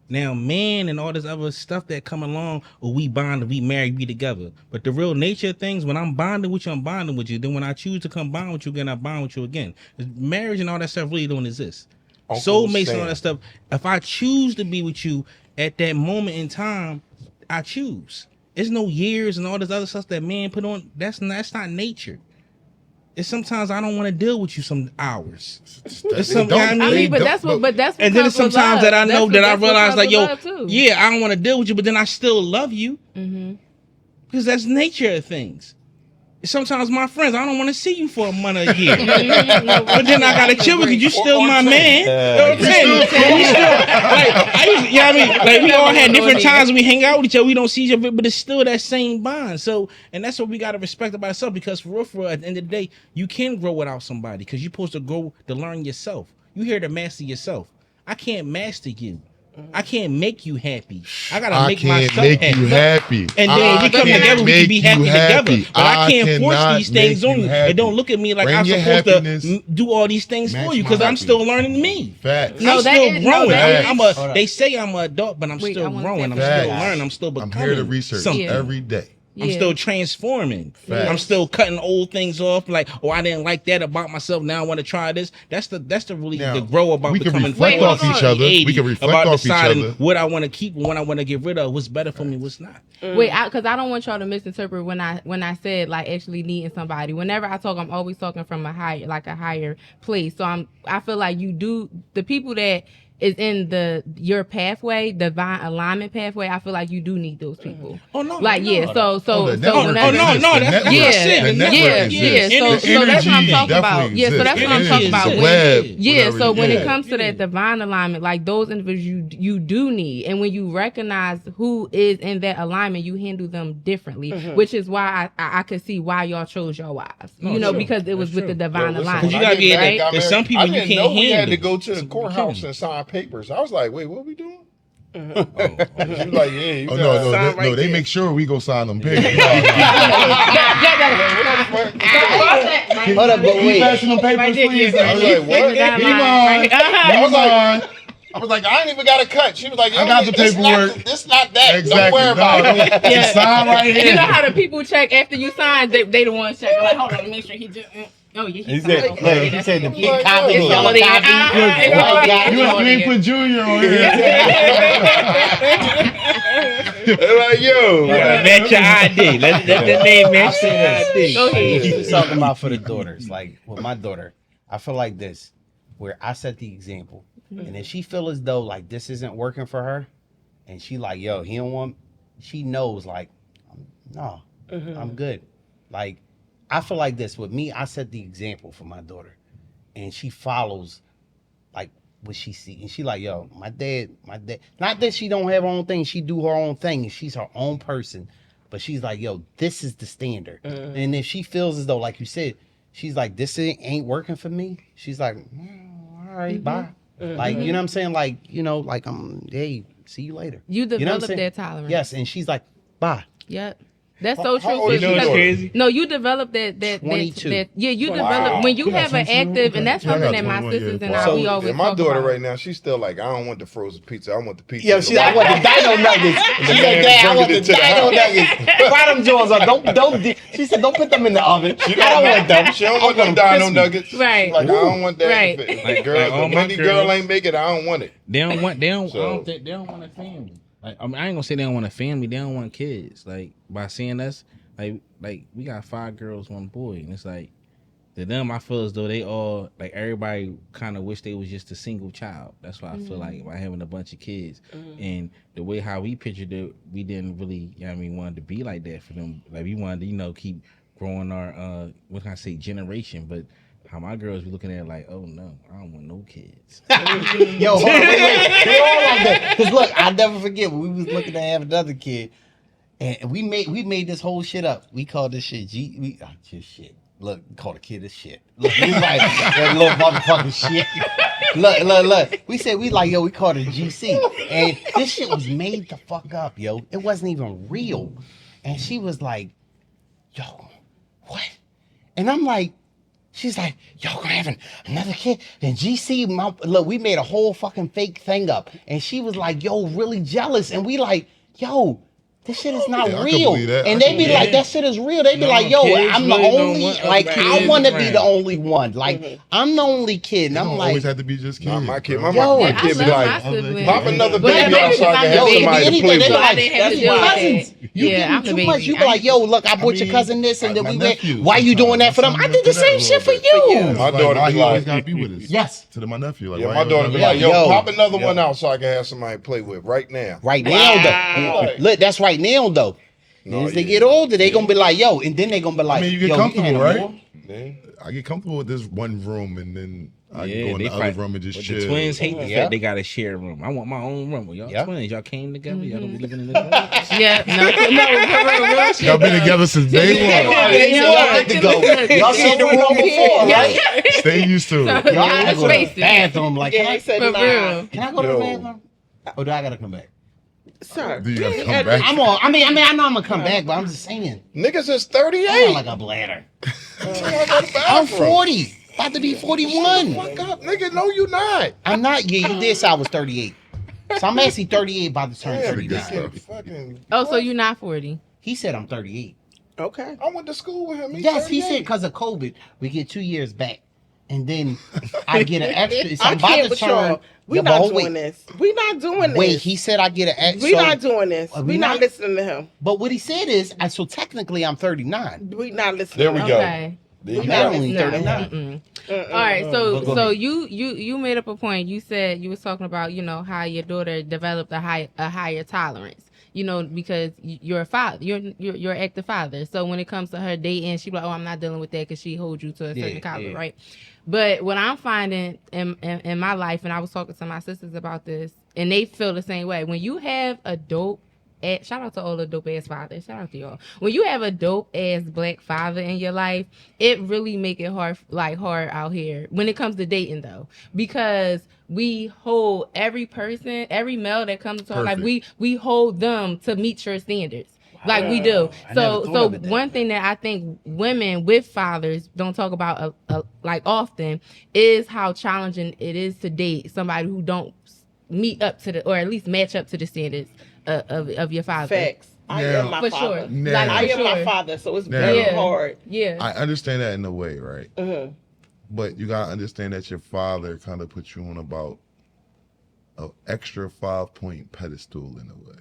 Now, man and all this other stuff that come along, or we bond, we married, we together. But the real nature of things, when I'm bonding with you, I'm bonding with you. Then when I choose to come bond with you again, I bond with you again. Marriage and all that stuff really don't exist. Uncle Soulmates and all Sam. that stuff. If I choose to be with you at that moment in time, I choose. There's no years and all this other stuff that man put on. That's not nature. It's sometimes I don't want to deal with you some hours. It's some, don't- I I mean, mean, but that's what and then comes there's with sometimes love. that I know that I That's what realize comes like, with yo, love, too. yeah, I don't want to deal with you, but then I still love you Mm-hmm. because that's nature of things. sometimes my friends, I don't want to see you for a month or a year. But then I gotta chill because you still my man. You know what I'm saying? We still, you know what I mean? Like we all had different times when we hang out with each other. We don't see each other, but it's still that same bond. So, and that's what we gotta respect about ourselves, because for real, at the end of the day, you can grow without somebody because you're supposed to grow to learn yourself. You here to master yourself. I can't master you. I can't make you happy. I gotta make myself happy. And then we come together, we can be happy together. But I can't force these things on you. And don't look at me like I'm supposed to do all these things for you, because I'm still learning me. Facts. I'm still growing. They say I'm an adult, but I'm still growing. I'm still learning. I'm still becoming. I'm here to research something every day. I'm still transforming. Facts. I'm still cutting old things off. Like, oh, I didn't like that about myself. Now I want to try this. That's the really the grow about we can becoming. reflect off each other. We can reflect about off each deciding other. what I want to keep and what I want to get rid of. What's better for me? What's not? Wait, because I don't want y'all to misinterpret when I said like actually needing somebody. Whenever I talk, I'm always talking from a higher place. So I feel like you do the people that is in your pathway, divine alignment pathway. I feel like you do need those people. Oh no, like no, yeah. no. So the whenever, that's what I said. So that's what I'm talking about. Yeah, so that's what I'm talking about. Yeah, so when it comes to that divine alignment, like those individuals you do need, and when you recognize who is in that alignment, you handle them differently, which is why I could see why y'all chose your wives. Because it was with the divine alignment. You gotta be right. There's some people you can't handle. We had to go to the courthouse and sign papers. I was like, wait, what are we doing? She was like, yeah, you no, they make sure we go sign them papers. Hold up, but wait. Passing them papers, please. I was like, what? I was like, I ain't even got a cut. She was like, I got the paperwork. This not that. Exactly. Don't worry about it. Yeah. Sign right here. You know how the people check after you sign? They the ones check. Like, hold on, to make sure he just. Oh yeah, he said the big copy, the yellow copy. You ain't put Junior on here. They're like, yo, match your ID. Let the name match your ID. Go ahead. He was talking about for the daughters. Like with my daughter, I feel like this, where I set the example, and if she feel as though like this isn't working for her, and she like, yo, he don't want, she knows like, no, I'm good. Like, I feel like this with me. I set the example for my daughter, and she follows like what she see, and she like, yo, my dad. Not that she don't have her own thing. She do her own thing, and she's her own person. But she's like, yo, this is the standard. And if she feels as though, like you said, she's like, this ain't working for me. She's like, all right, bye. Like, you know what I'm saying? Like, like hey, see you later. You develop that tolerance. Yes, and she's like, bye. Yep. That's so true. old is your daughter? Crazy. No, you develop that 22. you develop when you have an active, and that's something that my sisters and I we always and my talk daughter about. right now, she's still like, I don't want the frozen pizza. I want the pizza. Yo, I want the dino nuggets. She said, Dad, I want the dino nuggets. Fry them Jones up. Don't. She said, don't put them in the oven. I don't want them. She don't want them dino nuggets. Right. Like, I don't want that. Right. If the girl ain't make it, I don't want it. They don't want a family. Like, I mean, I ain't gonna say they don't want a family. They don't want kids. Like, by seeing us, like we got 5 girls, 1 boy, and it's like to them, I feel as though they all like everybody kind of wish they was just a single child. That's why I feel like by having a bunch of kids and the way how we pictured it, we didn't really, wanted to be like that for them. Like we wanted to, keep growing our what can I say, generation, but. How my girls be looking at it like, oh no, I don't want no kids. Yo, hold on, wait. They all like that. Cause look, I'll never forget when we was looking to have another kid, and we made this whole shit up. We called this shit just shit. Look, we called the kid this shit. Look, we like that little motherfucking shit. Look. We said we called it GC, and this shit was made the fuck up, yo. It wasn't even real, and she was like, yo, what? And I'm like. She's like, yo, gonna have another kid. And GC, look, we made a whole fucking fake thing up. And she was like, yo, really jealous. And we like, yo, this shit is not real. And they be like, that shit is real. They be like, yo, I'm the only, I want to be the only one. Like, I'm the only kid. And I'm like, always have to be just kids. Not my kid. Bro. My kid be like, pop another baby out so I can have somebody to play with. That's your cousins. You Yeah, give them too much. You be like, yo, look, I bought your cousin this, and then we went. Why you doing that for them? I did the same shit for you. My daughter be always like, gotta be with us. Yes. To my nephew. Like, yeah, my daughter be like, yo, pop another one out so I can have somebody to play with right now. Right now, though. Look, that's right now, though. As they get older, they gonna be like, yo, and then they gonna be like, I mean, you get yo, comfortable, handle right? more. I get comfortable with this one room, and then I can go in they the other room and just but chill. the twins hate the Yeah. fact they got to share a room. I want my own room. Well, y'all Yeah. twins, y'all came together. Y'all gonna be living in this room. Yeah, no, for real shit. Y'all been together since day one. Y'all good to go. Y'all seen the room before, right? Stay used to it. Y'all gotta go to Spaces. the bathroom. Like, Yeah, can they I, said For nah. real. can I go to the Yo. bathroom? Or do I gotta come back? Sir, Do you gotta we come ain't back? I'm on. I mean, I know I'm gonna come back, but I'm just saying. Niggas is I'm 38. like a bladder. I'm I'm 40. About to be 41. Fuck up, nigga. No, you not. I'm not. Yeah, you did say I was 38. So I'm actually 38, about to turn Damn, Pretty good 39. stuff. fucking. Oh, so you're not 40? He said I'm 38. Okay. I went to school with him. He's Yes, he 38. said because of COVID, we get 2 years back. And then I get an extra. So I I'm about can't to with turn. y'all. We Yeah, but not hold, doing wait. this. We not doing this. Wait, he said I get an extra. We not doing this. Are We we not not? listening to him. But what he said is, so technically I'm 39. We not listening. There we to go. Okay. There you I'm not go. only listening to 39. him. All right, so But go so ahead. you made up a point. You said you was talking about how your daughter developed a higher tolerance. Because you're a father, you're an active father. So when it comes to her dating, she be like, oh, I'm not dealing with that because she holds you to a certain caliber, right? But what I'm finding in my life, and I was talking to my sisters about this, and they feel the same way. When you have a dope, shout out to all the dope ass fathers. Shout out to y'all. When you have a dope ass black father in your life, it really make it hard out here when it comes to dating though, because we hold every person, every male that comes to our life, we hold them to meet your standards. Like we do. I never thought So of it that one way. thing that I think women with fathers don't talk about like often is how challenging it is to date somebody who don't meet up to or at least match up to the standards of your father. Facts. I Yeah. am my For father. sure. Now- Like, I for am my sure. father, so it's Now- very Yeah. hard. Yeah. I understand that in a way, right? Mhm. But you gotta understand that your father kind of put you on about an extra 5-point pedestal in a way.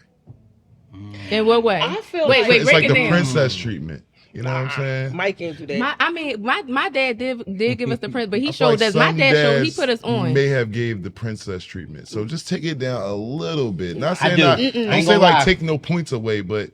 In what way? I feel wait, like- wait, It's break like it the down. princess treatment. You know what I'm saying? Mike ain't do that. My dad did give us the prince, but he I feel showed like us. My some dad showed. He dads put us on. May have gave the princess treatment, so just take it down a little bit. Not saying do. not, Mm-mm. don't Ain't say gonna like lie. take no points away, but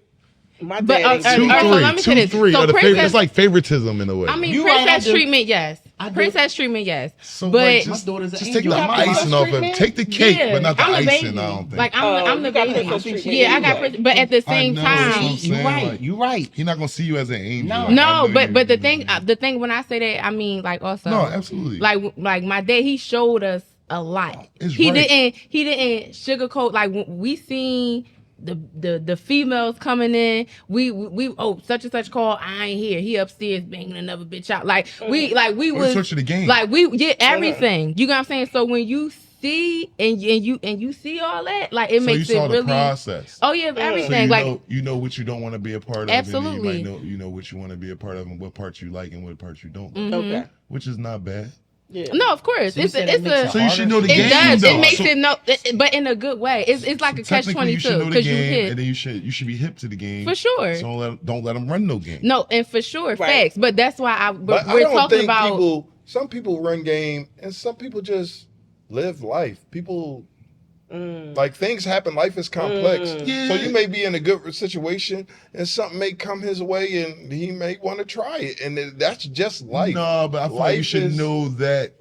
My But, dad ain't do two, that. so let me say three, this. two, three. So Or princess- it's like favoritism in a way. I mean, You right, I princess do. treatment, yes. I do. Princess treatment, yes. so but like, My just, daughter's an just take angel. the You got icing princess off it. treatment? Take the cake, yeah, but not the I'm the icing. baby. I don't think. Like I'm the you got baby. princess treatment Yeah, I anyway. got. But at the same know, that's what time, I'm saying. You right. Like, You right. He's not gonna see you as an angel. No. Like, I no, know but the you- thing when I say that, I mean like also No, absolutely. like my dad, he showed us a lot. It's He right. didn't sugarcoat. Like when we seen the females coming in, we such and such call, I ain't here, he upstairs banging another bitch out. Like we Oh, was switch to the game. like we get everything. You know what I'm saying? So when you see and you see all that, like it so makes you saw it the really. process. Oh yeah, So everything. you Like know, you know what you don't want to be a part of. Absolutely. And you know what you want to be a part of, and what parts you like and what parts you don't. Mhm. Okay. Which is not bad. Yeah. No, of course. So you it's said that it's makes a it So you should know the it game. does. Though. It makes So it but in a good way. It's like a catch technically, you should 22 know the because you game, hit and then you should be hip to the game for sure. So don't let them run no game. No, and for sure, Right. facts. But that's why But I we're don't talking think about. some people run game and some people just live life. People like things happen. Life is complex. Yeah. So you may be in a good situation and something may come his way and he may want to try it. And that's just life. No, but I feel like you Life should is- know that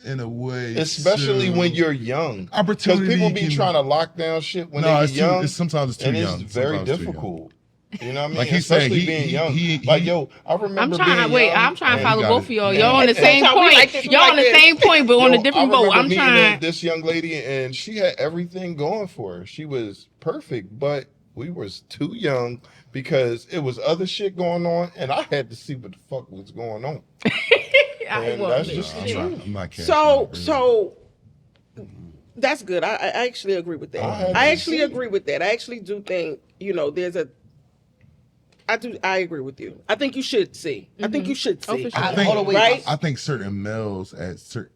in a way. Especially too. when you're young. Because Opportunity people be can- trying to lock down shit when No, they're it's too. young. Sometimes it's too and young. it's very Sometimes too young. difficult. You know what I mean? Like he said, Especially he- being he- young. he- like, he- yo, I remember I'm trying. being Wait, young, I'm trying to and follow you both got of y'all. it. Y'all on the same Sometimes we point. like this, we Y'all like on the this. same point, but on a different I boat. remember I'm meeting trying. this young lady, and she had everything going for her. She was perfect, but we was too young because it was other shit going on, and I had to see what the fuck was going on. And that's just the truth. I'm not catching So it. so that's good. I actually agree with that. I had I to actually see. agree with that. I actually do think, there's a I agree with you. I think you should see. I think you should see. Oh, for sure. I think, Hold on, wait. Right? I think certain males at certain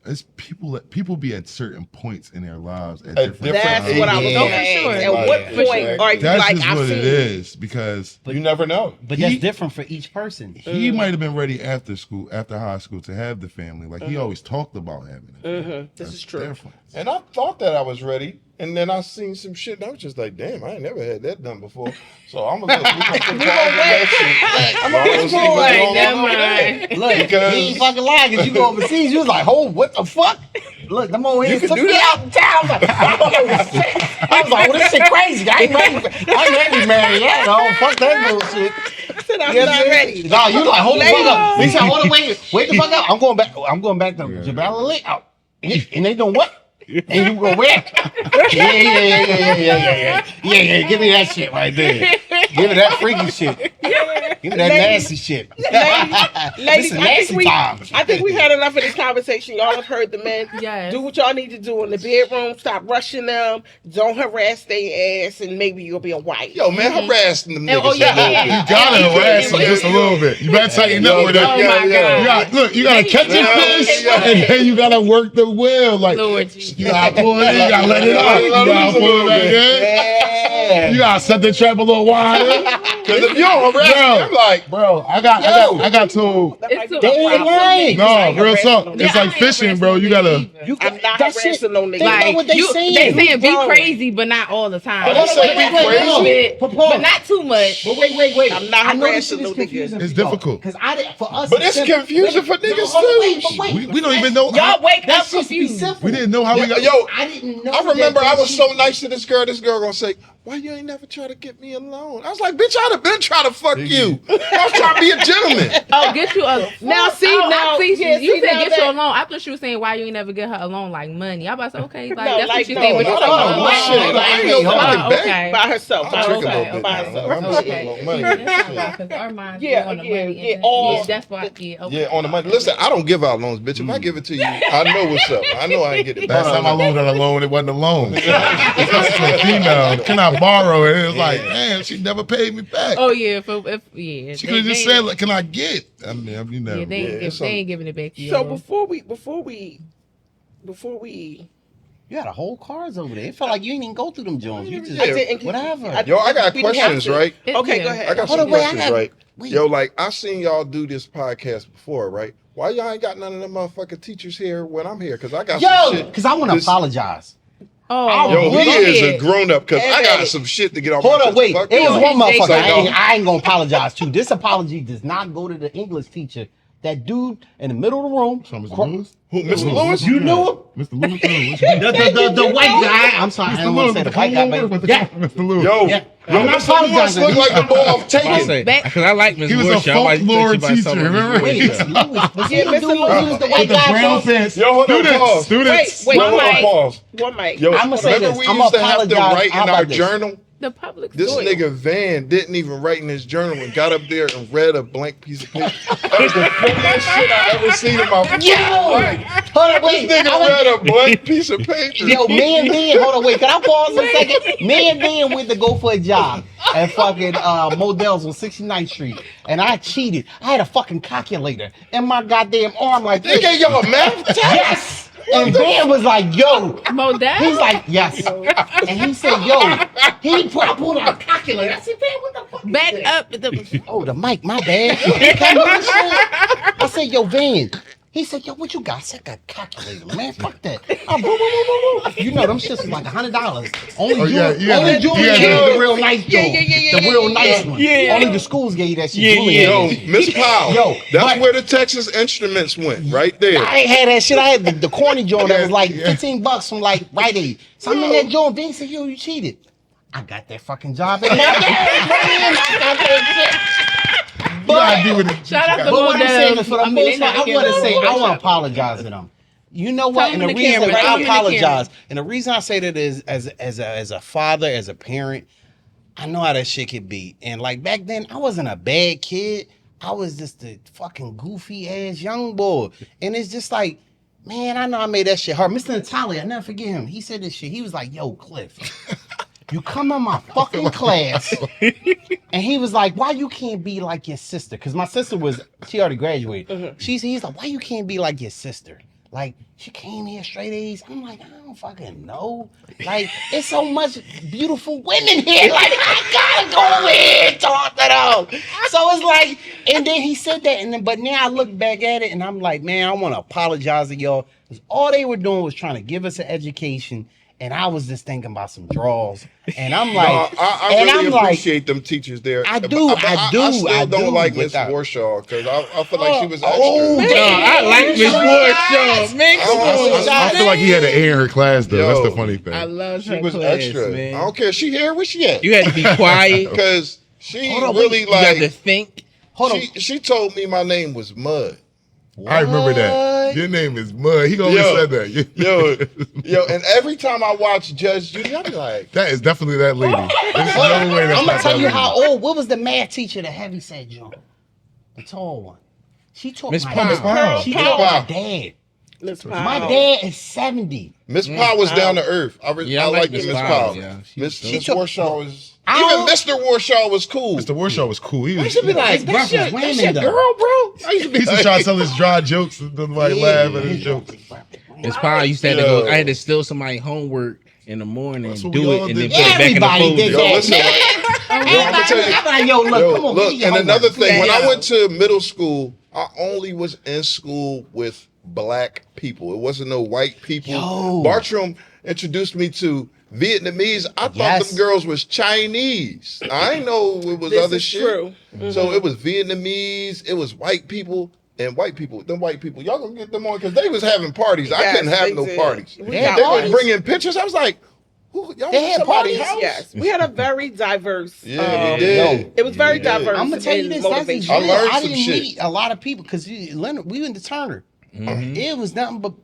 people be at certain points in their lives at At different That's times. what I was Oh, going for to sure. ask. At Like, what for point sure. are you That's like, just I've what seen it is because You never know. But He- that's different for each person. he might have been ready after high school to have the family. Like he always talked about having it. This is true. Different. And I thought that I was ready. And then I seen some shit, and I was just like, damn, I ain't never had that done before. So I'm gonna put that shit. I'm gonna see what's Wait, going never on with that. mind. Look, Because- he ain't fucking lying because you go overseas. You was like, oh, what the fuck? Look, them old heads can took do me that? out in town. I was like, well, this shit crazy. I ain't ready to marry that. No, fuck that bullshit. I said I'm Yes, not sir. ready. No, you like, hold the fuck up. Ladies. They said, hold on, wait the fuck up. I'm going back to Jabal Ali. And they doing what? And you go where? Yeah. Give me that shit right there. Give me that freaky shit. Give me that nasty shit. Ladies, This is nasty time. I think we had enough of this conversation. Y'all have heard the men. Yes. Do what y'all need to do in the bedroom. Stop rushing them. Don't harass their ass, and maybe you'll be a wife. Yo, man, harassing them niggas. Oh, yeah, yeah. You gotta harass them just a little bit. You better tighten up with it. Oh, my God. You gotta catch it fish, Yeah. and then you gotta work the wheel. Like, Lord Jesus. you gotta pull it in, you gotta let it out. You gotta pull it back in. You gotta set the trap a little wider. Because if you don't harass me, I'm like, Bro, I got told. That might be It's my too- problem. lying. No, I ain't real harassing talk. no It's nigga. like fishing, bro. You gotta. I'm not that shit- harassing no nigga. Think about what they saying. They saying be Bro. crazy, but not all the time. But they say be A little crazy. bit, But Paul- but not too much. But wait. I'm not I know this harassing shit is no nigga. confusing. It's difficult. Because I didn't, for us. But it's confusing for niggas too. We don't even know. Y'all wake That's up supposed to be confused. simple. We didn't know how we got. Yo, I didn't know. I remember that I was shit- so nice to this girl. This girl gonna say, "Why you ain't never try to get me alone?" I was like, "Bitch, I'd have been trying to fuck you. I was trying to be a gentleman." Oh, get you a Now, see, oh, now- I see, yeah, you see, said now get that- you alone. I thought she was saying why you ain't never get her alone like money. I about to say okay, like No, that's like, what she no, saying. But no, you no, talking no, about shit, money. like, I ain't no fucking Oh, bank. okay. By herself. I'll By trick a herself. little bit. By now. herself. I'm Okay. trick a little money. Yeah, that's why, 'cause our minds Yeah, be on the yeah, money. yeah, and all- yeah, that's why. Yeah, okay. Yeah, on the money. Listen, I don't give out loans, bitch. If I give it to you, I know what's up. I know I ain't get it back. Last time I loaned her a loan, it wasn't a loan. It's a female. Can I borrow it? It was like, damn, she never paid me back. Oh yeah, if yeah. She could have just said, like, can I get? I mean, you never. Yeah, they ain't, it's they ain't giving it back to you. So before we You had a whole cards over there. It felt like you didn't even go through them Jones. You just Yeah. whatever. Yo, I got We didn't have questions, to. right? Okay, Yeah. go ahead. I got Hold some on, wait, I questions, got- right? wait. Yo, like I seen y'all do this podcast before, right? Why y'all ain't got none of them motherfucking teachers here when I'm here? Because I got some Yo, shit. because I want to This- apologize. Oh, Yo, go he is a ahead. grown up because I got Hey. some shit to get off Hold my on, chest. wait. Fuck It was y'all. one motherfucker. Say no. I ain't gonna apologize to. This apology does not go to the English teacher. That dude in the middle of the room. So, Mr. Lewis? Who, Mr. Lewis? You knew him? Mr. Lewis? The white guy. I'm sorry, I don't want to say the white guy, but yeah. Mr. Lewis. Yo, Yeah. yo, I'm not Mr. Lewis apologizing. look like the boy off I Taken. say, Back- because I like Miss He was a Bush. I might folklore teach you about teacher, some of Miss remember? Bush Wait, stuff. Mr. Lewis. Was he Yeah, the Mr. dude Lewis. who was the white With the guy? brown from- pants. Yo, hold on, pause. Students. Wait, Yo, hold on, mic. pause. One mic. Yo, I'ma say remember this. we I'ma used to have to apologize. write How in our about this? journal? The public This school. nigga Van didn't even write in his journal and got up there and read a blank piece of paper. That was the funniest shit I ever seen in my Yo! Hold on, wait. This nigga read a blank piece of paper. Yo, me and Ben, hold on, wait, can I pause a second? Me and Ben went to go for a job at fucking Modell's on 69th Street, and I cheated. I had a fucking calculator in my goddamn arm like They this. gave y'all a math test? Yes! And Ben was like, yo. Modell? He's like, yes. And he said, yo. He pulled out a calculator. I said, Ben, what the fuck is Back that? up. The, Oh, the mic, my bad. Can you shit? I said, yo, Van. He said, yo, what you got? I said, I got a calculator, man. Fuck that. Oh, boo, boo, boo, boo, boo. You know, them shits was like $100. Only Oh, yeah, Julie, yeah, only yeah, Julie yeah, gave yeah. the real nice joint. Yeah, the real nice one. yeah. Only the schools gave that shit. Yeah, Julie yeah. had Yo, that Miss Powell. Yo, That's but- where the Texas Instruments went, right there. I ain't had that shit. I had the corny joint that was like $15 from like Rite Aid. So I'm in that joint. Vin said, yo, you cheated. I got that fucking job in my bag, man. I got that shit. You gotta do with it. Shout out to But what I'm saying is, for the I mean, most they part, not I want to giving say, them I want to workshop. apologize to them. You know what? Tell And them the in the reason camera, I tell them in the apologize, camera. and the reason I say that is as a father, as a parent, I know how that shit could be. And like back then, I wasn't a bad kid. I was just a fucking goofy ass young boy. And it's just like, man, I know I made that shit hard. Mr. Natali, I never forget him. He said this shit. He was like, yo, Cliff, you come in my fucking class. And he was like, why you can't be like your sister? Because my sister she already graduated. He's like, why you can't be like your sister? Like, she came here straight A's. I'm like, I don't fucking know. Like, it's so much beautiful women here. Like, I gotta go over here and talk to them. So it's like, and then he said that, but now I look back at it and I'm like, man, I want to apologize to y'all. Because all they were doing was trying to give us an education, and I was just thinking about some draws. And I'm like, No, I and really I'm like, appreciate them teachers there. I do, I still don't like Miss without- Warshaw because I feel like she was extra. Oh, No, I like Miss Warshaw, man. Come on. I feel like he had an A in her class though. That's Yo, the funny thing. I love She her was class, extra. man. I don't care. She here? Where she at? You had to be quiet. Because she Hold on, really You got to like. think. hold on. She told me my name was Mud. I remember that. What? Your name is Mud. He always Yo, said that. Yo, and every time I watch Judge Judy, I be like, That is definitely that lady. There's no way that's I'm not gonna tell that you lady. how old. What was the math teacher that heavy said, John? The tall one. She taught Miss my Powell. dad. She Miss taught Powell. my dad. Miss Powell. My dad is 70. Miss Powell was down to earth. I Yeah, I like like Miss Miss Powell. Powell, yeah. Miss She took- Warshaw was. I Even don't- Mr. Warshaw was cool. Mr. Warshaw was cool. He I was, used to be like, His that's breath your, was that's whamming, your though. girl, bro. I used to be he used to try to tell his dry jokes and then like laugh at his jokes. Miss Powell used to have to go. I had to steal somebody's homework in the morning, That's and what we do all it, and then did. put it back in the Everybody folder. did Yo, that. listen, Man. yo, I'm gonna tell you. I'm like, yo, look, come on. Look, get your and another homework. thing, when I Yeah. went to middle school, I only was in school with black people. It wasn't no white people. Yo. Bartram introduced me to Vietnamese. I thought Yes. them girls was Chinese. I ain't know it was This other is shit. true. So it was Vietnamese, it was white people. And white people, them white people, y'all gonna get them on because they was having parties. I Yes, couldn't have they no did. parties. We And got they were parties. bringing pictures. I was like, who, y'all They was had somebody's parties? house? Yes, we had a very diverse. Yeah, we did. Yo. It was very Yeah. diverse. I'm gonna tell you in this. That's motivation. I real. learned I some didn't shit. meet a lot of people because Leonard, we went to Turner. It was nothing but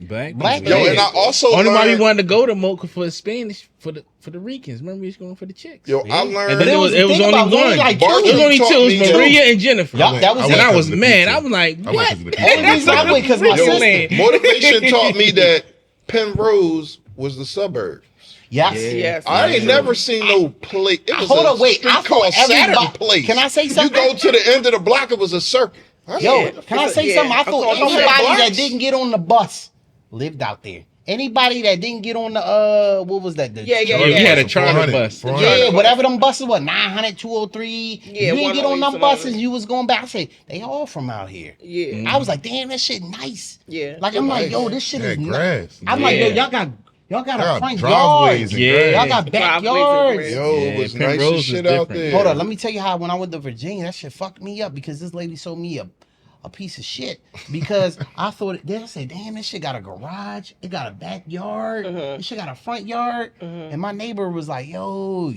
Black Black people. Yo, Yeah. and I also Only why we learned, wanted to go to Mocha for Spanish for the Ricans. Remember we was going for the chicks. Yo, I And learned. then it it was- was think only about it, it was only one. like It was two. only two. It was Taught me Maria and Jennifer. Yup, that was And it. I was because of the mad. pizza. I was like, I went what? because of the only pizza. reason I went because my Yo, sister. man. motivation taught me that Penrose was the suburb. Yes. Yes. I ain't never seen no place. It was Hold a on, wait. street I called thought Saturn everybody- Place. Can I say something? You go to the end of the block, it was a circle. Yo, can I say Yeah. something? I I thought thought those anybody were that blacks. didn't get on the bus lived out there. Anybody that didn't get on the what was that? The Yeah, yeah, Yeah, we had a charter 400, bus. 400. Yeah, whatever them buses were, 900, 203. Yeah, you didn't get on 108 them and buses, 108. you was going back. I said, they all from out here. Yeah. I was like, damn, that shit nice. Yeah. Like, I'm like, Nice. yo, this shit Yeah, is nice. grass. I'm like, yo, Yeah. y'all got Y'all a got front driveways yard. and Yeah. grass. Y'all got Driveways and backyards. grass. Yo, Yeah, it was Penrose nice as was shit out different. there. Hold on, let me tell you how when I went to Virginia, that shit fucked me up because this lady sold me a piece of shit because I thought then I said, damn, this shit got a garage, it got a backyard, this shit got a front yard, and my neighbor was like, yo.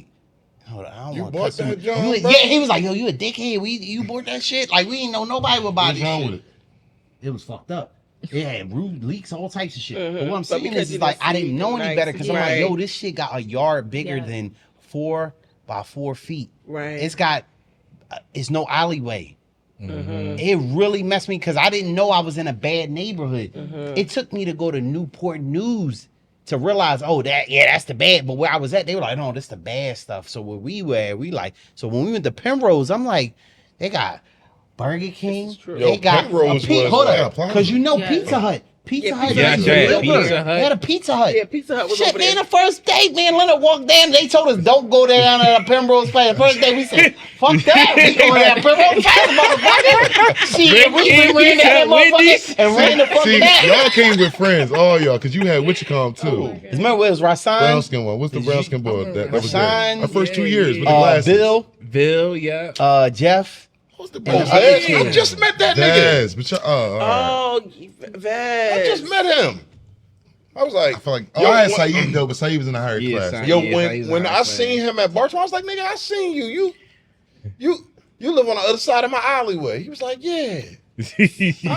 Hold on, I don't You want bought cuss him. that John, You- bro? Yeah, he was like, yo, you a dickhead. You bought that shit? Like, we ain't know nobody would buy What's this wrong shit. with it? It was fucked up. It had roof leaks, all types of shit. But what I'm But saying because is you like, didn't I see didn't know the any better because I'm like, right. yo, this shit got a yard bigger Yeah. than 4 by 4 feet. Right. It's got, it's no alleyway. Mm-hmm. It really messed me because I didn't know I was in a bad neighborhood. It took me to go to Newport News to realize, oh, that's the bad. But where I was at, they were like, no, this the bad stuff. So where we were, we like, so when we went to Penrose, I'm like, they got Burger King. true. They Yo, got Penrose was hold like a up, plaza. because you know Yeah. Pizza Hut. Pizza Yeah, Hut. Pizza Yeah, Hut. is yeah, delivered. Pizza Hut. They had a Pizza Hut. Yeah, Pizza Hut was Shit, over man, there. the first date, man, Leonard walked down. They told us don't go down to the Penrose Place. The first day we said, fuck that. We going down to Penrose Place, motherfucker. Shit, we ran that Wendy's. motherfucker and ran the fuck See, back. y'all came with friends, all y'all, because you had Wichicom too. Remember, it was Brown Rasan, skin one. What's the brown skin boy? That was there. Rashawn, Our first 2 yeah, years with the yeah. glasses. Bill, yeah. Jeff. What's the And boy? the other Vez, kid. I just met that nigga. Daz, but y'all, all right. Oh, I Vez. just met him. I was like, I feel like, yo, I had when- Saeed though, but Saeed was in a higher Yeah, class. Saeed. Yo, Yeah, he's when a I high seen class. him at Bartram, I was like, nigga, I seen you. You live on the other side of my alleyway. He was like, yeah. He said he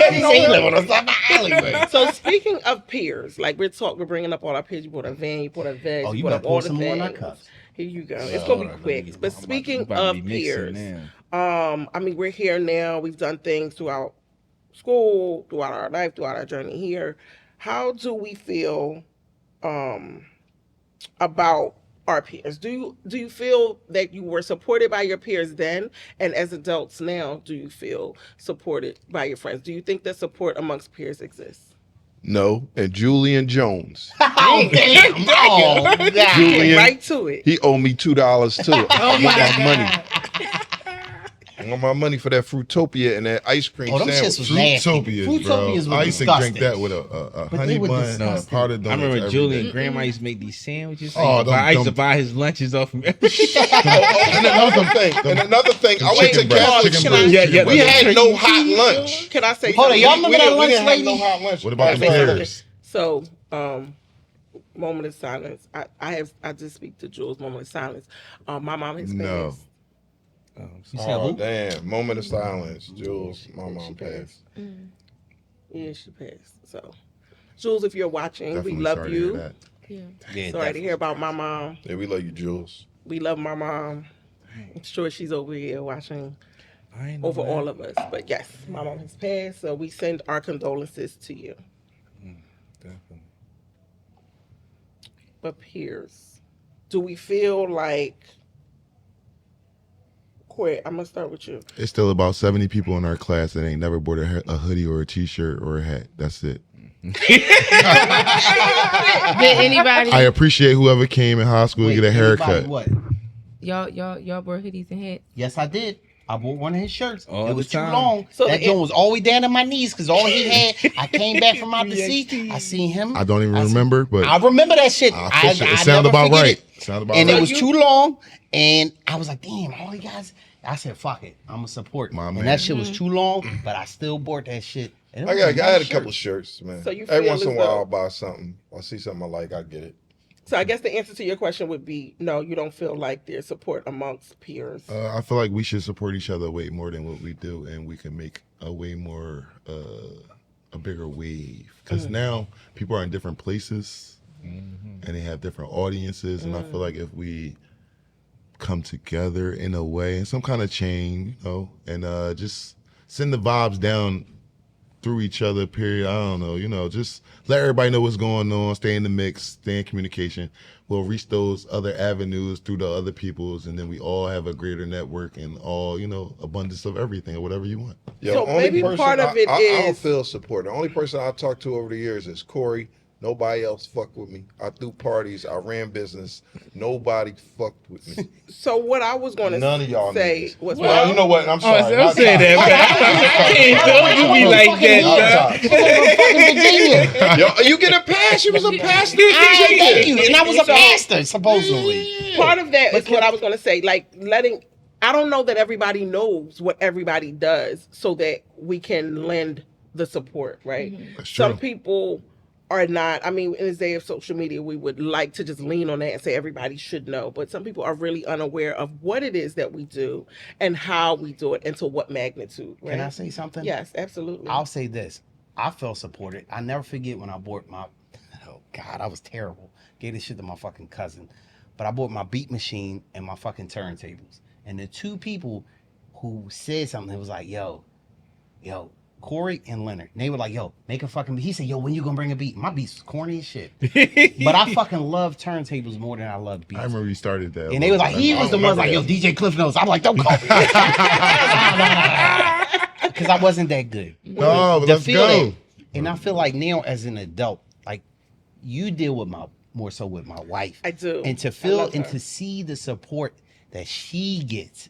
live on the side of the alleyway. So speaking of peers, like we're bringing up all our peers. You bought a van, you bought a veg, Oh, you bought better up all pour the some more in our things. cups. Here you go. It's gonna be quick. But speaking of peers, I mean, we're here now. We've done things throughout school, throughout our life, throughout our journey here. How do we feel about our peers? Do you feel that you were supported by your peers then, and as adults now, do you feel supported by your friends? Do you think that support amongst peers exists? No, and Julian Jones. Oh, damn. Oh, God. Julian, Right to it. he owed me $2 too. I want my money. I want my money for that Fruitopia and that ice cream Oh, them sandwich. shits was nasty. Fruitopias, bro. Fruitopias I was used to disgusting. drink that with a But honey they were bun and a disgusting. powdered donuts. I remember every Julie day. and Grandma used to make these sandwiches. Oh, I used to them- buy his lunches off him. And another thing, I went to Chicken breast, college. chicken Can I- breast, Yeah, chicken yeah, We breast. had no hot lunch. Can I say Hold on, something? y'all remember that we lunch didn't lady? have no hot lunch. What about the Sorry. pears? So, moment of silence. I just speak to Jules. Moment of silence. My mom has No. passed. You said Oh who? damn! Moment of silence. Jules, my mom passed. Yeah, she passed. So, Jules, if you're watching, Definitely we love sorry to hear you. that. Yeah. Yeah, Sorry to hear about my mom. Yeah, we love you, Jules. We love my mom. I'm sure she's over here watching I ain't know over that. all of us. But yes, my mom has passed. So we send our condolences to you. Definitely. But Piers, do we feel like? Quit. I'm gonna start with you. It's still about 70 people in our class that ain't never bought a hoodie or a t-shirt or a hat. That's it. Did anybody? I appreciate whoever came in high school Wait, to get a anybody haircut. What? Y'all wore hoodies and hats. Yes, I did. I bought one of his shirts. All it the was too time. long. So That the- joint was all the way down to my knees because all he had, I came back from out the sea. I seen him. I don't even I see- remember, but I remember that shit. it sounded about forget right. it. Sounded about And right. it was too long. And I was like, damn, all you guys. I said, fuck it. I'm going to support. My and man. that shit was too long, but I still bought that shit. And it I was had a nice couple shirt. shirts, man. So you Every feel once in a as while, though- I'll buy something. I see something I like, I get it. So I guess the answer to your question would be no. You don't feel like there's support amongst peers. I feel like we should support each other way more than what we do, and we can make a way more, a bigger wave. Because now people are in different places, and they have different audiences, and I feel like if we come together in a way, and some kind of chain, and just send the vibes down through each other, period. I don't know, just let everybody know what's going on, stay in the mix, stay in communication. We'll reach those other avenues through the other people's, and then we all have a greater network and all, abundance of everything or whatever you want. Yo, So only maybe person part of it I don't is- feel support. The only person I talked to over the years is Corey. Nobody else fucked with me. I threw parties. I ran business. Nobody fucked with me. So what I was going None to of y'all say niggas. was, Well, you know what? I'm sorry. Don't Not say Todd. that, man. Don't you be like that, Not dog. Fucking Virginia. Todd. Yo, you get a pass. She was a pastor. Thank you. And I was a pastor, supposedly. part of that is what I was going to say. Like I don't know that everybody knows what everybody does so that we can lend the support, right? That's Some true. people are not. I mean, in this day of social media, we would like to just lean on that and say everybody should know. But some people are really unaware of what it is that we do and how we do it and to what magnitude. Right? Can I say something? Yes, absolutely. I'll say this. I felt supported. I never forget when I bought my, oh God, I was terrible. Gave this shit to my fucking cousin. But I bought my beat machine and my fucking turntables. And the two people who said something, it was like, yo, Corey and Leonard. And they were like, yo, make a fucking beat. He said, yo, when you gonna bring a beat? My beats was corny as shit. But I fucking love turntables more than I love beats. I remember you started that. And they was like, he was the ones like, yo, DJ Cliff Notes. I'm like, don't call me. Because I wasn't that good. No, but To let's feel go. that- and I feel like now as an adult, like you deal with more so with my wife. I do. And to I feel love and her. to see the support that she gets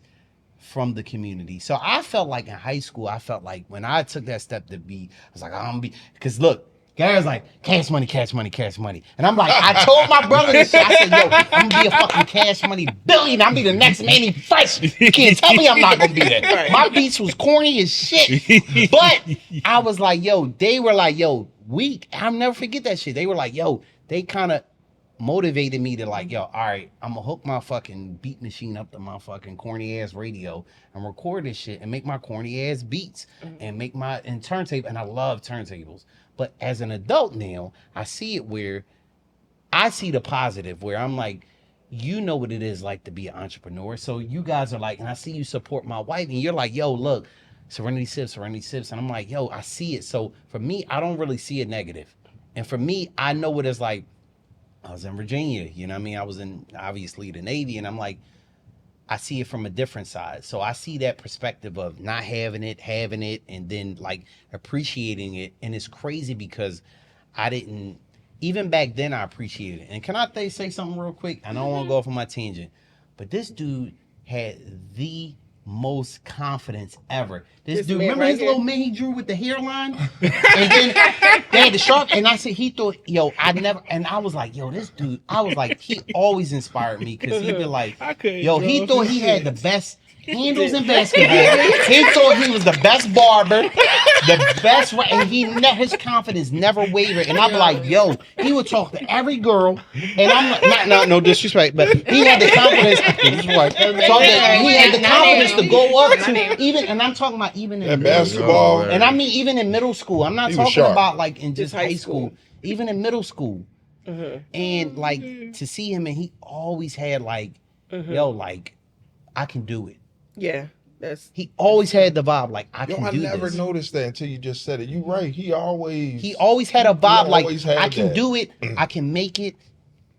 from the community. So I felt like in high school, I felt like when I took that step to be, I was like, I'm gonna be, because look, Gary's like, cash money, cash money, cash money. And I'm like, I told my brother this shit. I said, yo, I'm gonna be a fucking cash money billionaire. I'm gonna be the next Manny Fresh. You can't tell me I'm not gonna be that. Right. My beats was corny as shit. But I was like, yo, they were like, yo, I'll never forget that shit. They were like, yo, they kind of motivated me to like, yo, all right, I'm gonna hook my fucking beat machine up to my fucking corny ass radio and record this shit and make my corny ass beats and make my turntable. And I love turntables. But as an adult now, I see it where I see the positive where I'm like, you know what it is like to be an entrepreneur. So you guys are like, and I see you support my wife and you're like, yo, look, Serenity Sips. And I'm like, yo, I see it. So for me, I don't really see a negative. And for me, I know what it's like. I was in Virginia, you know what I mean? I was in, obviously, the Navy, and I'm like, I see it from a different side. So I see that perspective of not having it, having it, and then, like, appreciating it. And it's crazy because I didn't, even back then, I appreciated it. And can I say something real quick? I don't want to go off on my tangent, but this dude had the most confidence ever. This This dude, man remember right his here? little man he drew with the hairline? And then they had the shark, and I said, he thought, yo, I never, and I was like, yo, this dude, I was like, he always inspired me because he'd be like, yo, he thought he had the best handles in basketball. He thought he was the best barber, the best, and his confidence never wavered. And I'm like, yo, he would talk to every girl, and I'm like, no disrespect, but he had the confidence. He had the confidence to go up to even, and I'm talking about even in That middle basketball. school. And I mean even in middle school. I'm not He was talking sharp. about like in just Just high high school. Even in middle school. Mm-hmm. And like to see him, and he always had like, yo, like I can do it. Yeah, that's He always had the vibe like I Yo, can I do never this. noticed that until you just said it. You right. He always Had a vibe like always had I can that. do it. I can make it.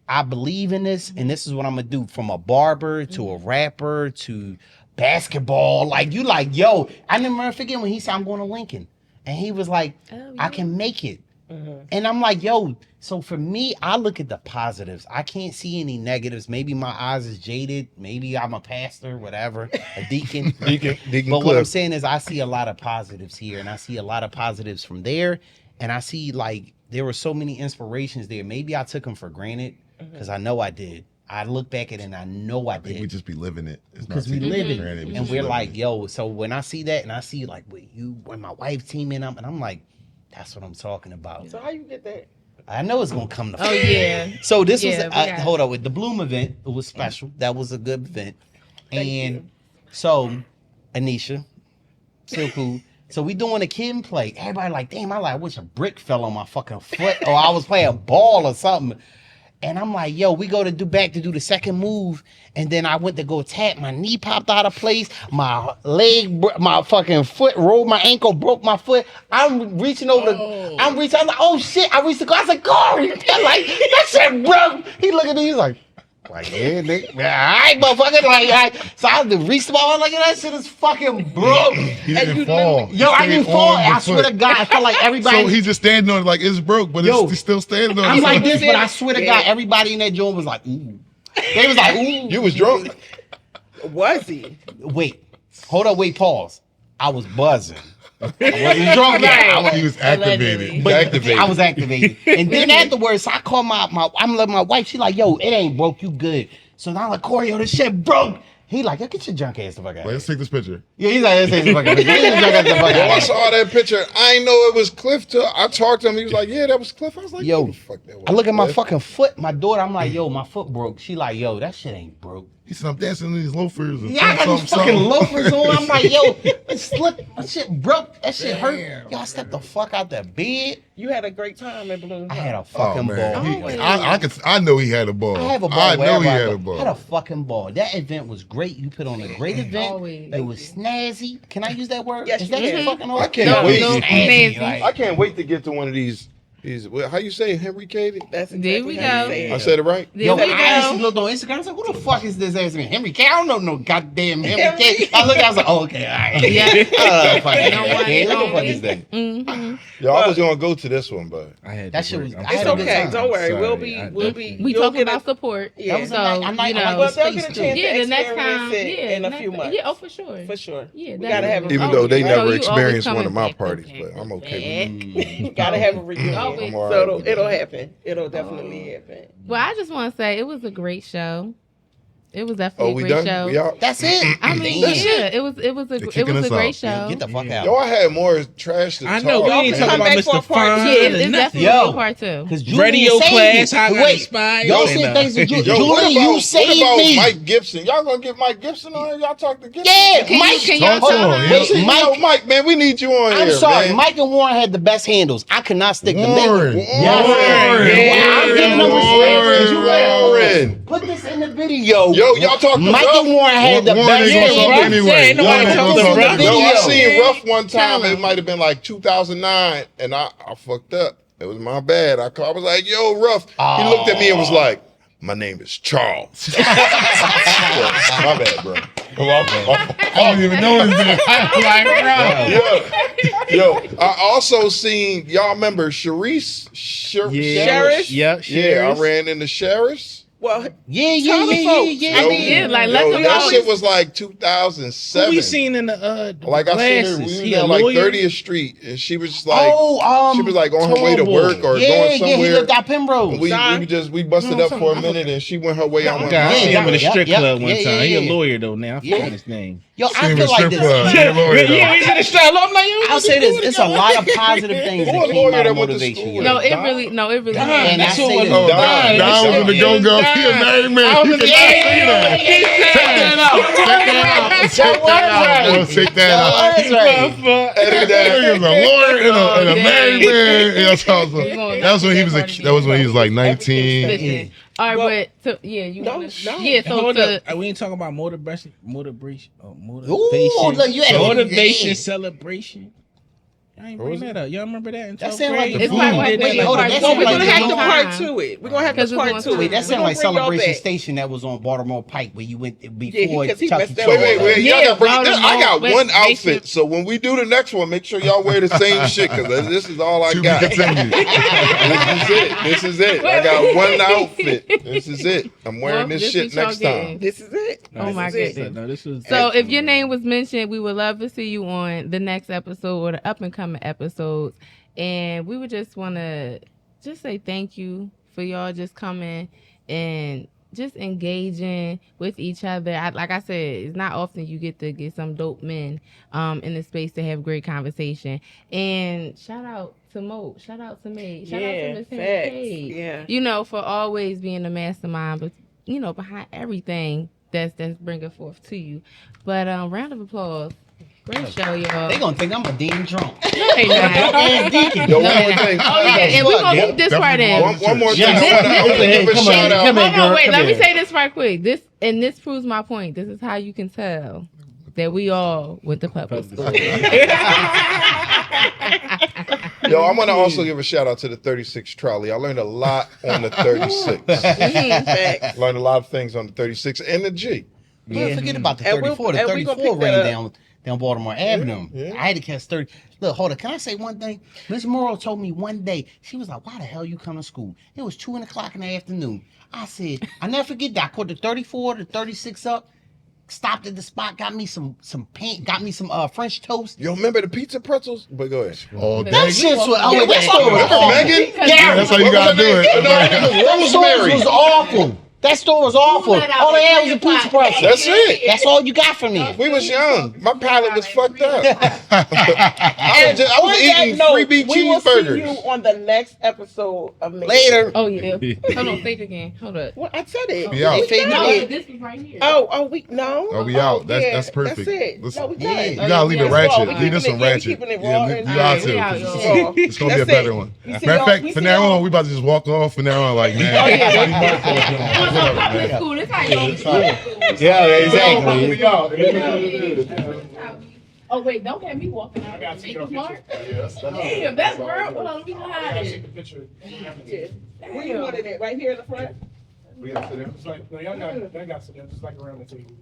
I believe in this, and this is what I'm gonna do. From a barber to a rapper to basketball, like you, like yo. I never forget when he said I'm going to Lincoln, and he was like, I can make it. And I'm like, yo, so for me, I look at the positives. I can't see any negatives. Maybe my eyes is jaded. Maybe I'm a pastor, whatever, a deacon. Deacon But what I'm Cliff. saying is I see a lot of positives here, and I see a lot of positives from there. And I see like there were so many inspirations there. Maybe I took them for granted because I know I did. I look back at it and I know I I think did. we just be living it. It's not Because we taken live for it, granted. and just we're living like, it. yo. So when I see that, and I see like when my wife teaming up, and I'm like, that's what I'm talking about. so. How you get that? I know it's gonna come to. Oh yeah. So this Yeah, was we got it. hold on with the Bloom event. It was special. That was a good event, Thank and you. so Anisha, so cool. So we doing a kid play. Everybody like, damn, I wish a brick fell on my fucking foot, or I was playing ball or something. And I'm like, yo, we go to do the second move, and then I went to go tap. My knee popped out of place. My leg, my fucking foot rolled my ankle, broke my foot. I'm reaching over I'm like, oh shit. I reached the car. I said, Corey, I'm like, that shit broke. He looked at me, he's like, yeah, nigga. All right, motherfucker. Like, all right. So I had to reach the ball. I'm like, that shit is fucking broke. He didn't fall. Yo, I He didn't stayed fall. on the I swear to foot. God, I felt like everybody. So he's just standing on it like it's broke, but Yo, it's still standing on it. I'm like So- this, but I swear to God, everybody in that joint was like, ooh. They was like, ooh. You was drunk. Was he? Wait, hold up, wait, pause. I was buzzing. I wasn't drunk yet. I was, He was activated. but activated. I was activated. And then afterwards, I called my wife. She like, yo, it ain't broke. You good. So now I'm like, Corey, yo, this shit broke. He like, yo, get your junk ass the fuck out. Let's take this picture. Yeah, he's like, let's take the fuck out. Get your junk ass the fuck Yo, I out. saw that picture. I ain't know it was Cliff till I talked to him. He was like, yeah, that was Cliff. I was like, Yo, who the fuck that was I look at my Cliff? fucking foot. My daughter, I'm like, yo, my foot broke. She like, yo, that shit ain't broke. He said, I'm dancing in these loafers. And Yeah, I got these fucking loafers on. I'm like, yo, it slipped. That shit broke. That shit hurt. Yo, I stepped the fuck out that bed. You had a great time at Bloom. I had a Oh, fucking man. ball. I know he had a ball. I have a ball. I know wherever he I had go. a ball. I had a fucking ball. That event was great. You put on a great event. Always. It was snazzy. Can I use that word? Yes, Is you that can. fucking I can't No, wait. no, Snazzy, snazzy. like- I can't wait to get to one of these how you say Henry Katie? That's There exactly we how you go. say I it. said it right? There Yo, we I actually go. looked on Instagram. I was like, who the fuck is this ass man? Henry K? I don't know no goddamn Henry K. I looked, I was like, oh, okay, all right. Yeah. Fucking Don't Henry worry, K. Who the don't fuck worry. is that? Mm-hmm. Yo, I was gonna go to this one, but I had That to shit work. was- I'm I It's had a good okay. time. Don't worry. Sorry. We'll be. We you'll talk get about a, support. Yeah. That was So, a nice, I like you know. the Well, they'll get a space, too. chance Yeah, to the next experience time. it Yeah, in a next- few months. Yeah, oh for sure. For sure. Yeah, We gotta have a even Oh, though they yeah. never So you experienced always one of my coming parties, back, but I'm okay with it. We gotta have a reunion. Always. I'm all So right with it'll that. happen. It'll definitely happen. Well, I just want to say it was a great show. It was definitely Oh, we a great done? show. We out? That's it. I mean, Damn. yeah, it was They're a kicking us great out. show. Get the fuck out. Yo, I had more trash to I talk. know we Y'all ain't can talking come about back for a Mr. part Fun two. Yeah, and it's nothing. definitely Yo. a part two. Because Julian Radio saved class, me. how I got Wait, inspired. y'all Y'all said know. thanks to Yo, Julian, what you about saved me. Mike Gibson? Y'all gonna get Mike Gibson on here? Y'all talk to Gibson? Yeah, Can Mike. y'all Talk to tell him, her? yeah. Wait, Mike, Mike. Mike, man, we need you on I'm here, sorry, man. Mike and Warren had the best handles. I could not stick them. They were- Warren. Yes. I'm giving them respect. You Warren. Put this in the video. Yo, y'all talk to Mike Ruff? and Warren had the Warren best ain't gonna talk handles. anyway. Yeah, ain't nobody Warren ain't talking gonna to talk Ruff. Yo, I Video. seen Ruff one Tell time. It him. might have been like 2009, and I fucked up. It was my bad. I was like, yo, Ruff. He looked at me and was like, my name is Charles. My bad, bro. I don't even know his name. Yo, I also seen, y'all remember Sharice? Yeah. Sheriff? Yeah, Yeah, I ran into Sheriff. Well, Yeah. Tell the folks. I mean, yeah, like, let them that know. shit was like Who 2007. we seen in the Like I seen her, glasses? we He was a on like lawyer? 30th Street, and she was just like, she was like on her way to Tall work boy. or Yeah, going he somewhere. lived out Penrose. We busted up for a minute, and she went her way. I went God, I mine. seen him in a Yep, strip yep, club one yeah, time. He a yeah. lawyer though now. I forgot his name. Yo, See I him in feel like strip this. club. He a lawyer, though. Yeah, he's in the strip club. I'm like, yo, I'll say this: it's a lot of positive things Who that a came lawyer out that of went to motivation. school yo. with No, it Don? really, no, it really. Don, And that's I who say was this. Oh, Don was in the go-go. He a married man. You cannot say that. Take that out. Bro. Take that out. That's right. Edit that. He was a lawyer and a married man. Yeah, that was when he was That like 19. Listen, all right, Well, but you no, wanna, no. yeah. So Hold to, up. We ain't talking about motivation, Ooh, look, you had a- motivation yeah. celebration. I ain't What was bring that up. Y'all remember that in That 12th sound like grade? the it's food. like Wait, wait, hold on, part that two. So sound we're like gonna the have to long part time. two it. We're gonna have Because to it's part on two time. it. Wait, that We're sound gonna like bring y'all Celebration back. Station that was on Baltimore Pike where you went Yeah, before 'cause he Chuck E. messed that Cheese. one up. Wait. Y'all Yeah, gotta bring this. I got Baltimore, one West outfit, Nation. so when we do the next one, make sure y'all wear the same shit, because this is all I To be got. continued. This is it. I got one outfit. This is it. I'm wearing Well, this this shit is y'all next getting. time. This is it. Oh my This is it. goodness. No, this was. So if your name was mentioned, we would love to see you on the next episode or the up and coming episodes. And we would just want to just say thank you for y'all just coming and just engaging with each other. Like I said, it's not often you get to get some dope men in the space to have great conversation. And shout out to Mo, shout out to me, shout out to Miss Henry facts. Cade. Yeah. You know, for always being the mastermind, but you know, behind everything that's bringing forth to you. But round of applause. Great show, y'all. They gonna think I'm a dean drunk. No, they not. And Deacon. Yo, No, one they more not. thing. Oh yeah, and we're gonna keep this right in. One more thing. Yes. I want to give a Come on, shout out. come on. Hold on, wait. Come Let me here. say this right quick. This proves my point. This is how you can tell that we all went to public school. Yo, I want to also give a shout out to the 36 trolley. I learned a lot on the 36. Facts. Learned a lot of things on the 36 and the G. Yeah, forget about the And we'll- 34. The and we gonna 34 pick that ran up. down Baltimore Avenue. yeah. I had to catch 30. Look, hold on. Can I say one thing? Miss Morrow told me one day, she was like, why the hell you come to school? It was 2 o'clock in the afternoon. I said, I never forget that. I caught the 34, the 36 up, stopped at the spot, got me some paint, got me some French toast. Yo, remember the pizza pretzels? But go ahead. All That day. shit was, Yeah, that store was Remember awful. Megan? Yeah, That's how you gotta do it. that store was awful. That store was awful. Pull that out All they had and was a bring your pizza pot. pretzel. That's it. That's all you got from me. We was young. My palate was fucked up. I was On that eating note, freebie we will see you cheeseburgers. on the next episode of Maybe. Later. Oh yeah. Hold on, say it again. Hold up. Well, I said it. We out. They faded No, away. this is right here. We no. Oh, we out. That's yeah, perfect. That's it. Listen, No, we yeah. done. You gotta leave it Yeah, ratchet. we Leave this keeping one it- we ratchet. keeping it raw Yeah, and- you got we out, to. y'all. It's gonna be a That's better it. one. We Matter see of y'all- fact, we from see now y'all- on, we about to just walk off. From now on, like, man. Oh yeah. What's up, public school? This how you go. Yeah, exactly. Oh wait, don't have me walking out. I got to mark. Damn, that's girl. Hold on, let me hide it. Where you wanted it? Right here in the front? It's like, no, y'all got sit there, just like around the table.